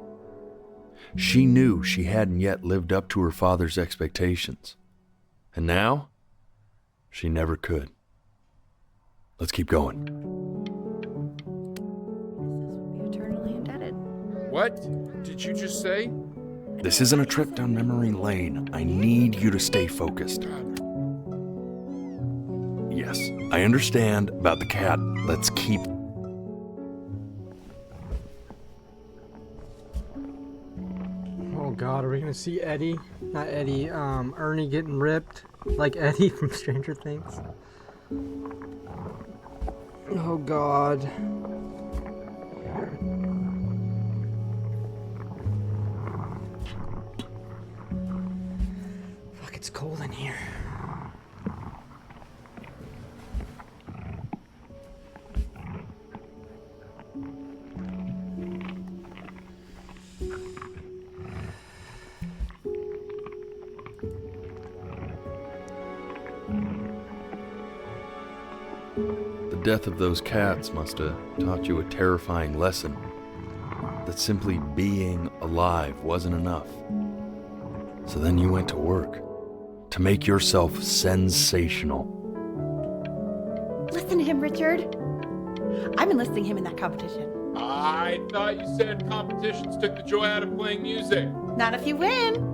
she knew she hadn't yet lived up to her father's expectations. And now, she never could. Let's keep going. Eternally indebted. What did you just say? This isn't a trip down memory lane. I need you to stay focused. Yes, I understand about the cat. Let's keep... Oh god, are we gonna see Eddie? Not Eddie, Ernie getting ripped? Like Eddie from Stranger Things? Oh god. Fuck, it's cold in here. The death of those cats must have taught you a terrifying lesson. That simply being alive wasn't enough. So then you went to work to make yourself sensational. Listen to him, Richard. I'm enlisting him in that competition. I thought you said competitions took the joy out of playing music. Not if you win.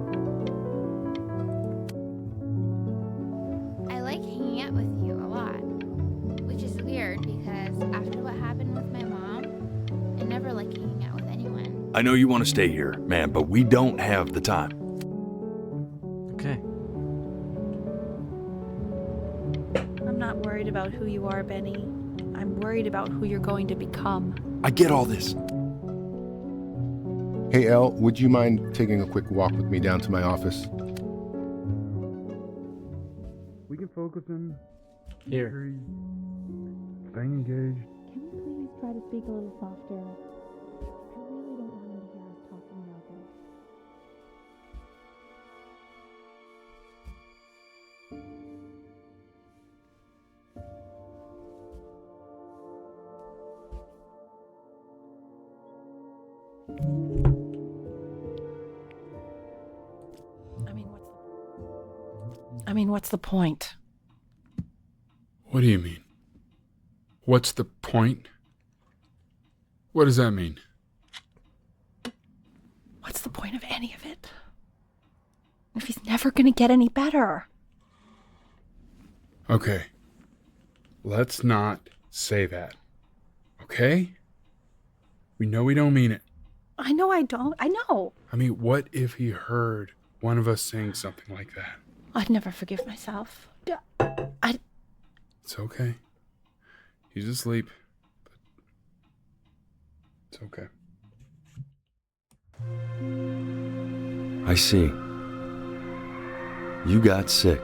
I like hanging out with you a lot, which is weird because after what happened with my mom, I never like hanging out with anyone. I know you want to stay here, man, but we don't have the time. Okay. I'm not worried about who you are, Benny. I'm worried about who you're going to become. I get all this. Hey, Elle, would you mind taking a quick walk with me down to my office? We can focus in. Here. Sure he's staying engaged. Can we please try to speak a little softer? I really don't want him to hear us talking about this. What's the point? What do you mean? What's the point? What does that mean? What's the point of any of it? If he's never gonna get any better. Okay. Let's not say that. Okay? We know we don't mean it. I know I don't. I know. I mean, what if he heard one of us saying something like that? I'd never forgive myself. It's okay. He's asleep. But it's okay. I see. You got sick.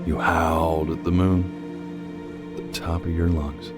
You howled at the moon, at the top of your lungs.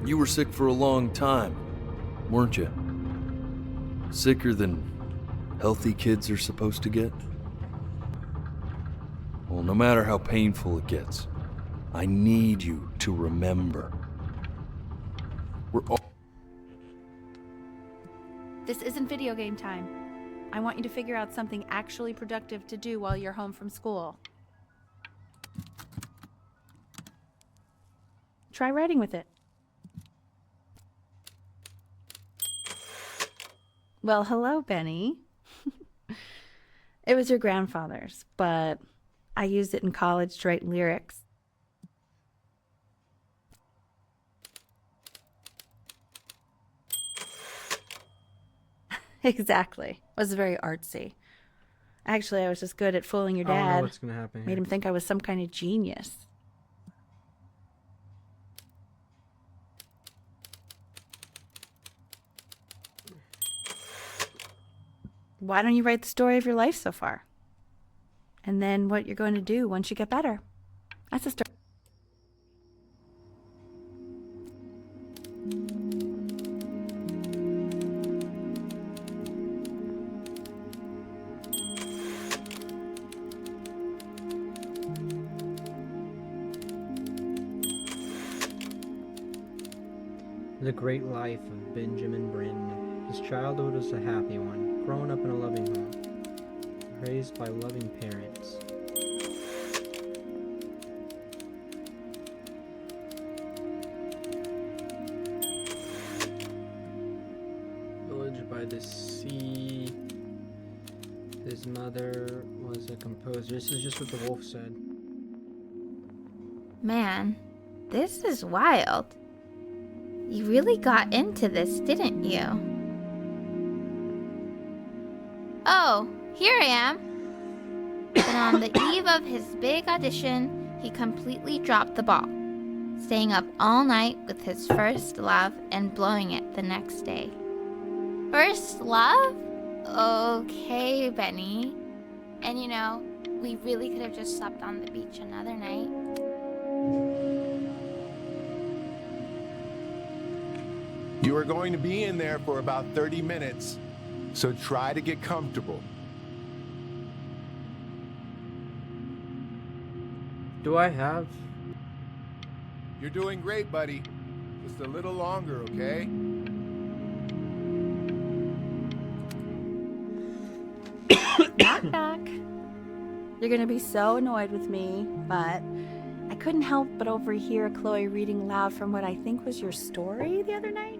You were sick for a long time, weren't you? Sicker than healthy kids are supposed to get? Well, no matter how painful it gets, I need you to remember. We're all... This isn't video game time. I want you to figure out something actually productive to do while you're home from school. Try writing with it. Well, hello, Benny. It was your grandfather's, but I used it in college to write lyrics. Exactly. It was very artsy. Actually, I was just good at fooling your I don't know dad. what's gonna happen Made here. him think I was some kind of genius. Why don't you write the story of your life so far? And then what you're going to do once you get better. That's a story. The Great Life of Benjamin Bryn. His childhood was a happy one, growing up in a loving home, raised by loving parents. Village by the sea. His mother was a composer. This is just what the wolf said. Man, this is wild. You really got into this, didn't you? Oh, here I am. But on the eve of his big audition, he completely dropped the ball, staying up all night with his first love and blowing it the next day. First love? Okay, Benny. And you know, we really could have just slept on the beach another night. You are going to be in there for about 30 minutes, so try to get comfortable. Do I have? You're doing great, buddy. Just a little longer, okay? Knock, knock. You're gonna be so annoyed with me, but I couldn't help but overhear Chloe reading aloud from what I think was your story the other night.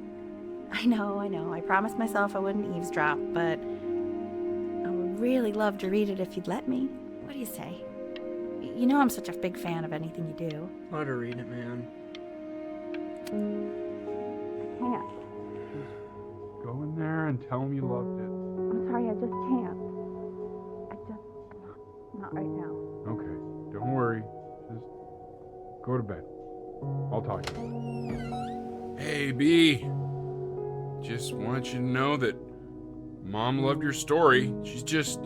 I know. I promised myself I wouldn't eavesdrop, but I would really love to read it if you'd let me. What do you say? You know I'm such a big fan of anything you do. Let her read it, man. I can't. Go in there and tell him you loved it. I'm sorry, I just can't. Not right now. Okay, don't worry. Just go to bed. I'll talk to you. Hey, B. Just want you to know that Mom loved your story. She's just,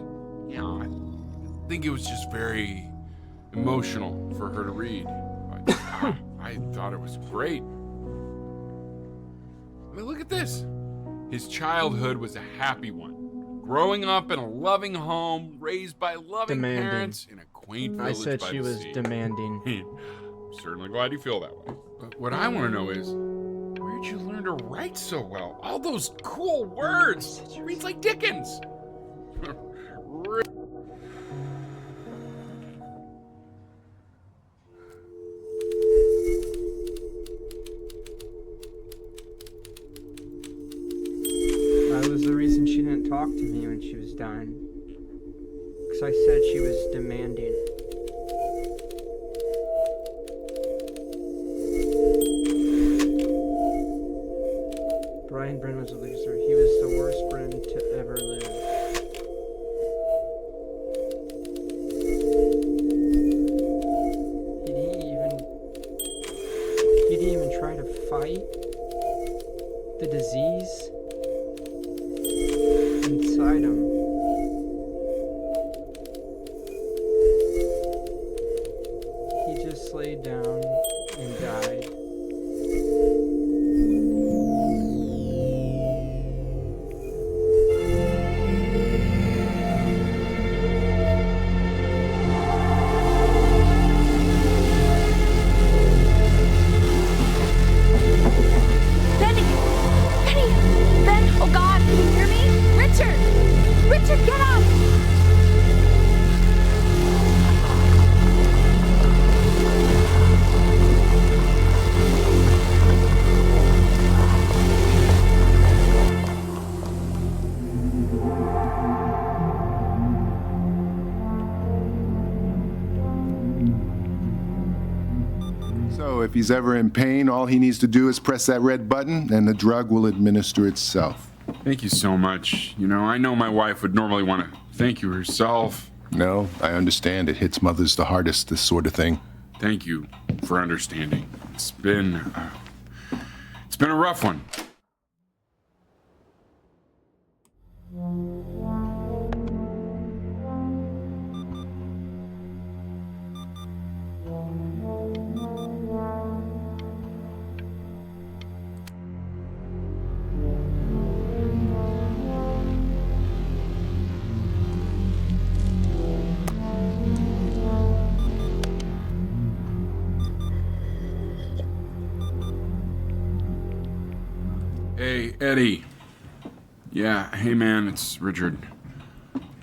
you know, I think it was just very emotional for her to read. I thought it was great. I mean, look at this. His childhood was a happy one. Growing up in a loving home, raised by loving parents in a quaint village I said by she the was sea. demanding. I'm certainly glad you feel that way. But what I want to know is, where'd you learn to write so well? All those cool words. She reads like Dickens. That was the reason she didn't talk to me when she was dying. Because I said she was demanding. Brian Bryn was a loser. He was the worst Bryn to ever live. He didn't even try to fight the disease inside him. He just laid down and died. Benny! Benny! Ben! Oh God, can you hear me? Richard! Richard, get up! if he's ever in pain, all he needs to do is press that red button and the drug will administer itself. Thank you so much. You know, I know my wife would normally want to thank you herself. No, I understand. It hits mothers the hardest, this sort of thing. Thank you for understanding. It's been a rough one. Hey, Eddie. Yeah, hey man, it's Richard.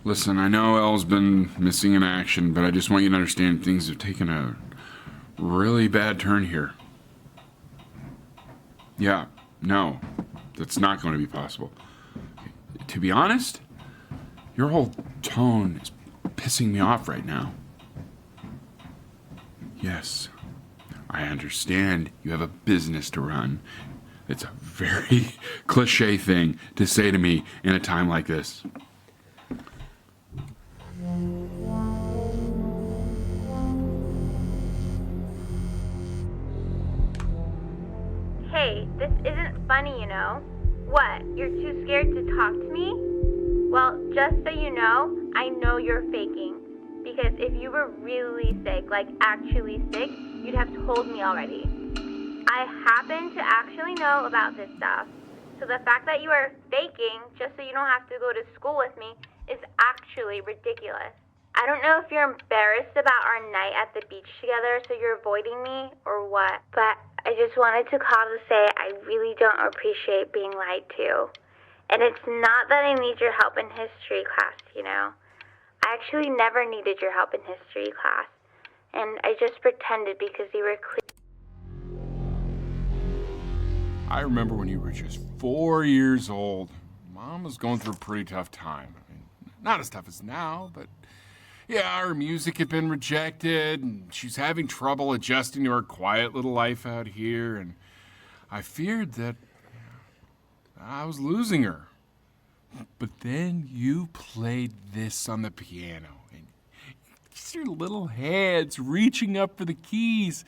Listen, I know Elle's been missing in action, but I just want you to understand things have taken a really bad turn here. Yeah, no, that's not going to be possible. To be honest, your whole tone is pissing me off right now. Yes, I understand you have a business to run. It's a very cliche thing to say to me in a time like this. Hey, this isn't funny, you know. What, you're too scared to talk to me? Well, just so you know, I know you're faking. Because if you were really sick, like actually sick, you'd have told me already. I happen to actually know about this stuff. So the fact that you are faking just so you don't have to go to school with me is actually ridiculous. I don't know if you're embarrassed about our night at the beach together, so you're avoiding me or what, but I just wanted to call to say I really don't appreciate being lied to. And it's not that I need your help in history class, you know. I actually never needed your help in history class. And I just pretended because you were clear. I remember when you were just 4 years old. Mom was going through a pretty tough time. I mean, not as tough as now, but yeah, her music had been rejected, and she's having trouble adjusting to her quiet little life out here, and I feared that I was losing her. But then you played this on the piano, and just your little hands reaching up for the keys.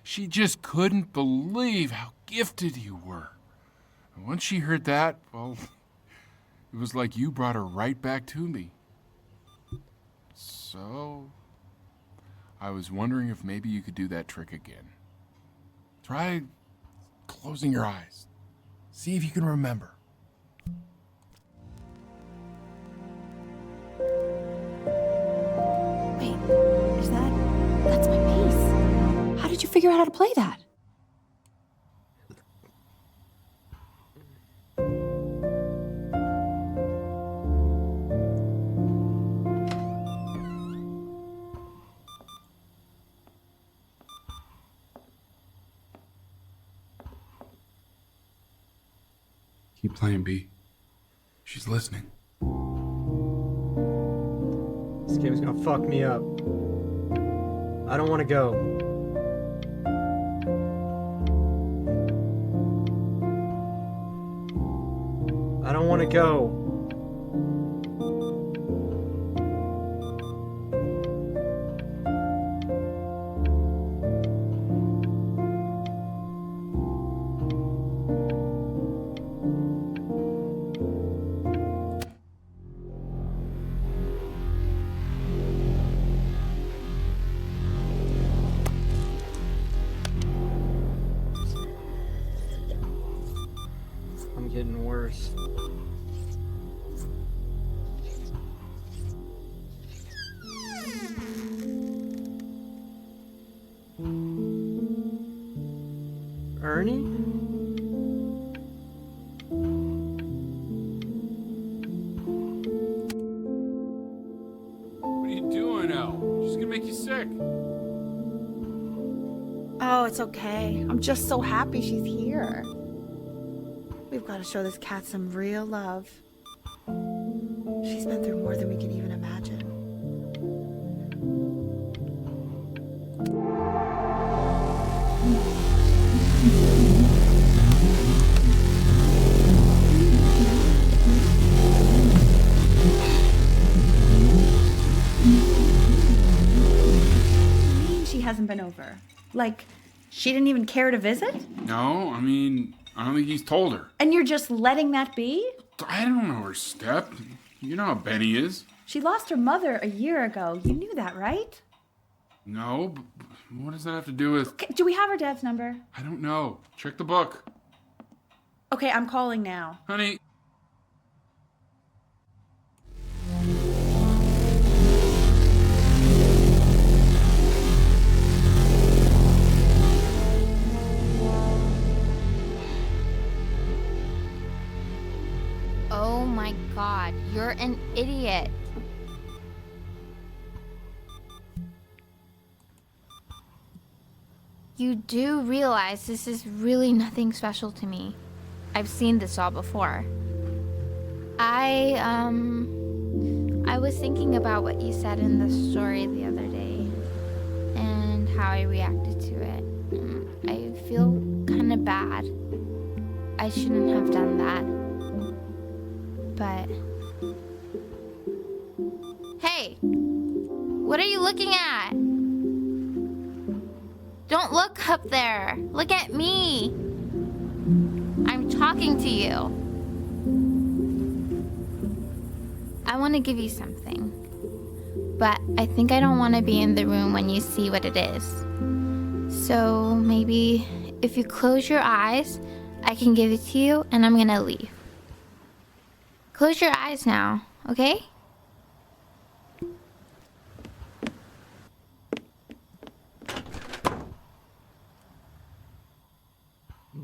She just couldn't believe how gifted you were. And once she heard that, well, it was like you brought her right back to me. So, I was wondering if maybe you could do that trick again. Try closing your eyes. See if you can remember. Wait, that's my bass. How did you figure out how to play that? Keep playing, B. She's listening. This game's gonna fuck me up. I don't want to go. I don't want to go. I'm getting worse. Ernie? What are you doing, Elle? She's gonna make you sick. Oh, it's okay. I'm just so happy she's here. We've got to show this cat some real love. She's been through more than we can even imagine. been over? Like, she didn't even care to visit? No, I mean, I don't think he's told her. And you're just letting that be? I don't know her step. You know how Benny is. She lost her mother a year ago. You knew that, right? No, but what does that have to do with... Okay, do we have her dad's number? I don't know. Check the book. Okay, I'm calling now. Honey. Oh my god, you're an idiot. You do realize this is really nothing special to me. I've seen this all before. I was thinking about what you said in the story the other day and how I reacted to it. I feel kind of bad. I shouldn't have done that. But... Hey! What are you looking at? Don't look up there. Look at me. I'm talking to you. I want to give you something. But I think I don't want to be in the room when you see what it is. So maybe if you close your eyes, I can give it to you and I'm gonna leave. Close your eyes now, okay?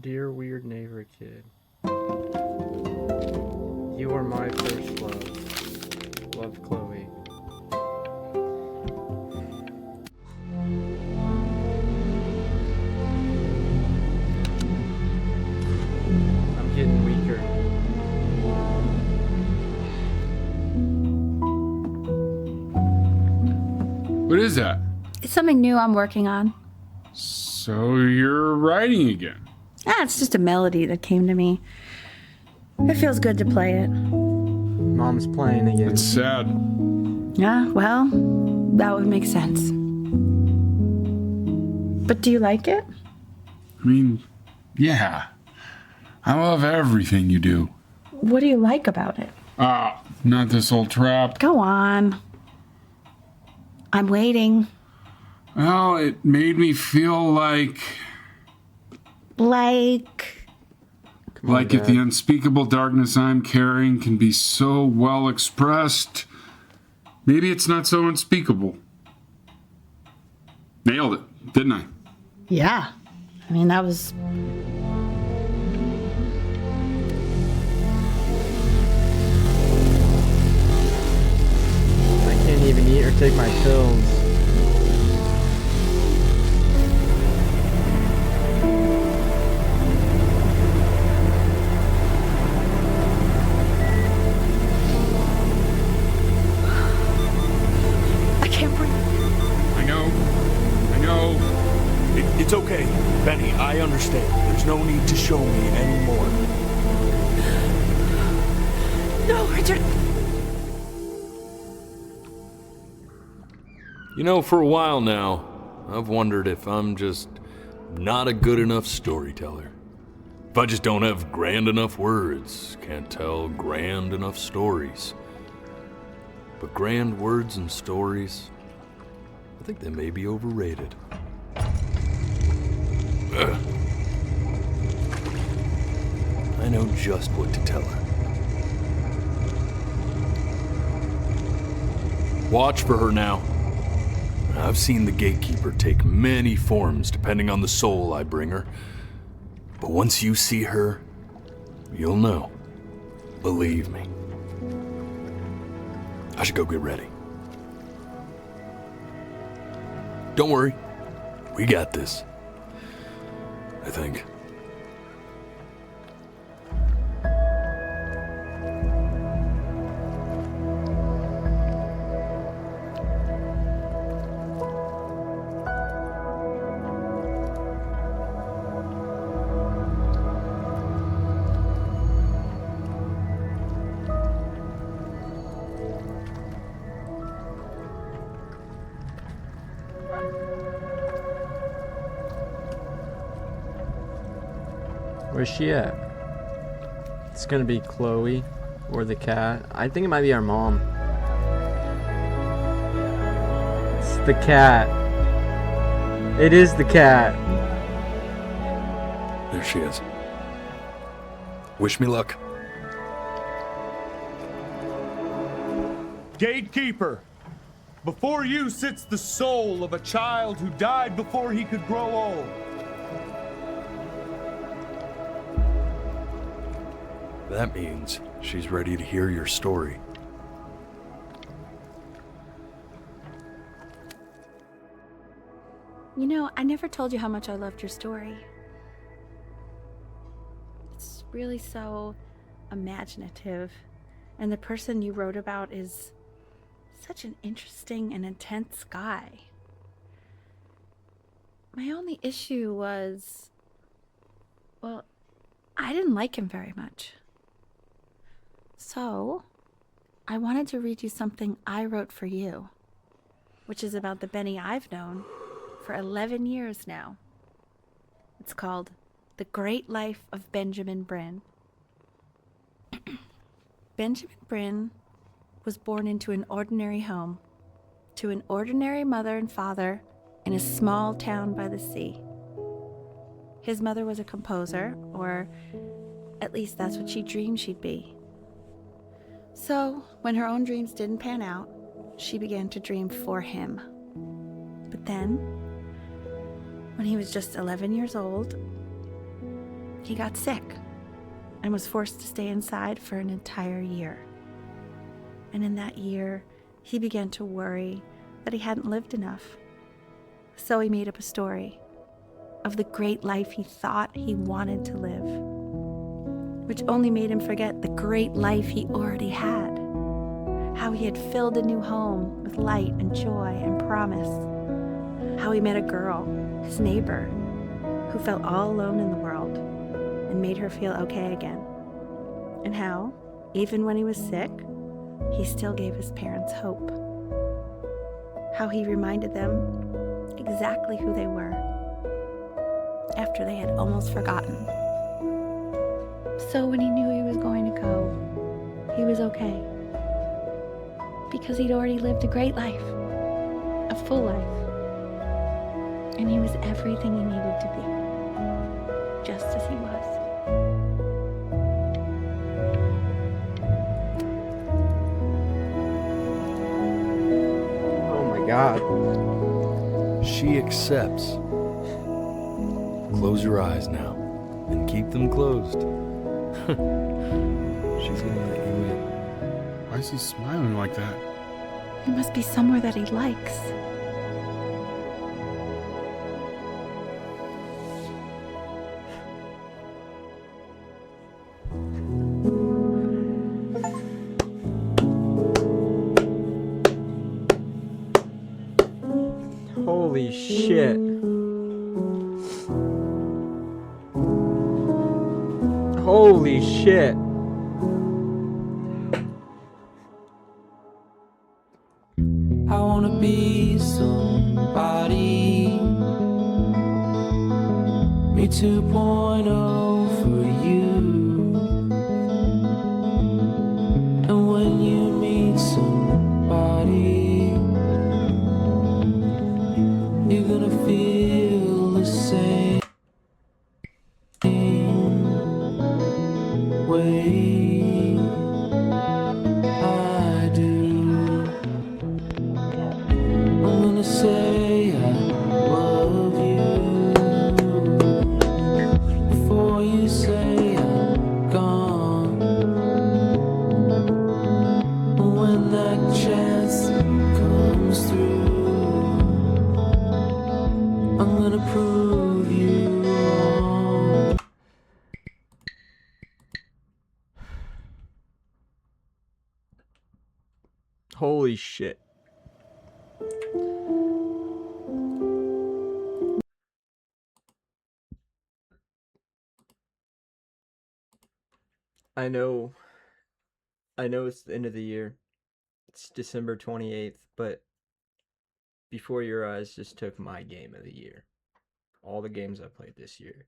Dear weird neighbor kid, you are my first love. Love, Chloe. I'm getting weaker. What is that? It's something new I'm working on. So you're writing again? It's just a melody that came to me. It feels good to play it. Mom's playing again. It's sad. Yeah, well, that would make sense. But do you like it? I mean, yeah. I love everything you do. What do you like about it? Not this old trap. Go on. I'm waiting. Well, it made me feel like if the unspeakable darkness I'm carrying can be so well expressed, maybe it's not so unspeakable. Nailed it, didn't I? Yeah. I mean, that was... I can't even eat or take my pills. It's okay, Benny, I understand. There's no need to show me anymore. No, Richard! You know, for a while now, I've wondered if I'm just not a good enough storyteller. If I just don't have grand enough words, can't tell grand enough stories. But grand words and stories, I think they may be overrated. I know just what to tell her. Watch for her now. I've seen the gatekeeper take many forms depending on the soul I bring her. But once you see her, you'll know. Believe me. I should go get ready. Don't worry. We got this. I think. Where's she at? It's gonna be Chloe or the cat. I think it might be our mom. It's the cat. It is the cat. There she is. Wish me luck. Gatekeeper, before you sits the soul of a child who died before he could grow old. That means she's ready to hear your story. You know, I never told you how much I loved your story. It's really so imaginative, and the person you wrote about is such an interesting and intense guy. My only issue was, well, I didn't like him very much. So, I wanted to read you something I wrote for you, which is about the Benny I've known for 11 years now. It's called The Great Life of Benjamin Bryn. Benjamin Bryn was born into an ordinary home, to an ordinary mother and father in a small town by the sea. His mother was a composer, or at least that's what she dreamed she'd be. So, when her own dreams didn't pan out, she began to dream for him. But then, when he was just 11 years old, he got sick and was forced to stay inside for an entire year. And in that year, he began to worry that he hadn't lived enough. So he made up a story of the great life he thought he wanted to live, which only made him forget the great life he already had, how he had filled a new home with light and joy and promise, how he met a girl, his neighbor, who felt all alone in the world and made her feel okay again, and how, even when he was sick, he still gave his parents hope, how he reminded them exactly who they were after they had almost forgotten. So when he knew he was going to go, he was okay, because he'd already lived a great life, a full life, and he was everything he needed to be, just as he was. Oh my God. She accepts. Close your eyes now, and keep them closed. She's gonna let you in. Why is he smiling like that? He must be somewhere that he likes. Holy shit. Holy shit. I wanna be somebody. Me 2.0 for you. And when you meet somebody, you're gonna feel the same way I do. I'm gonna say I love you before you say I'm gone. And when that chance comes through, I'm gonna prove you wrong. Holy shit. I know it's the end of the year. It's December 28th, but Before Your Eyes just took my game of the year. All the games I played this year.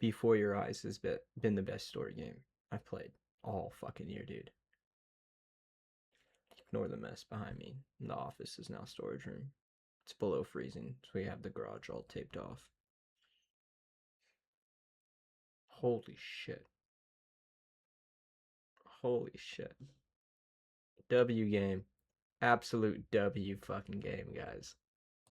Before Your Eyes has been the best story game I've played all fucking year, dude. Ignore the mess behind me. The office is now storage room. It's below freezing, so we have the garage all taped off. Holy shit. Holy shit. W game. Absolute W fucking game, guys.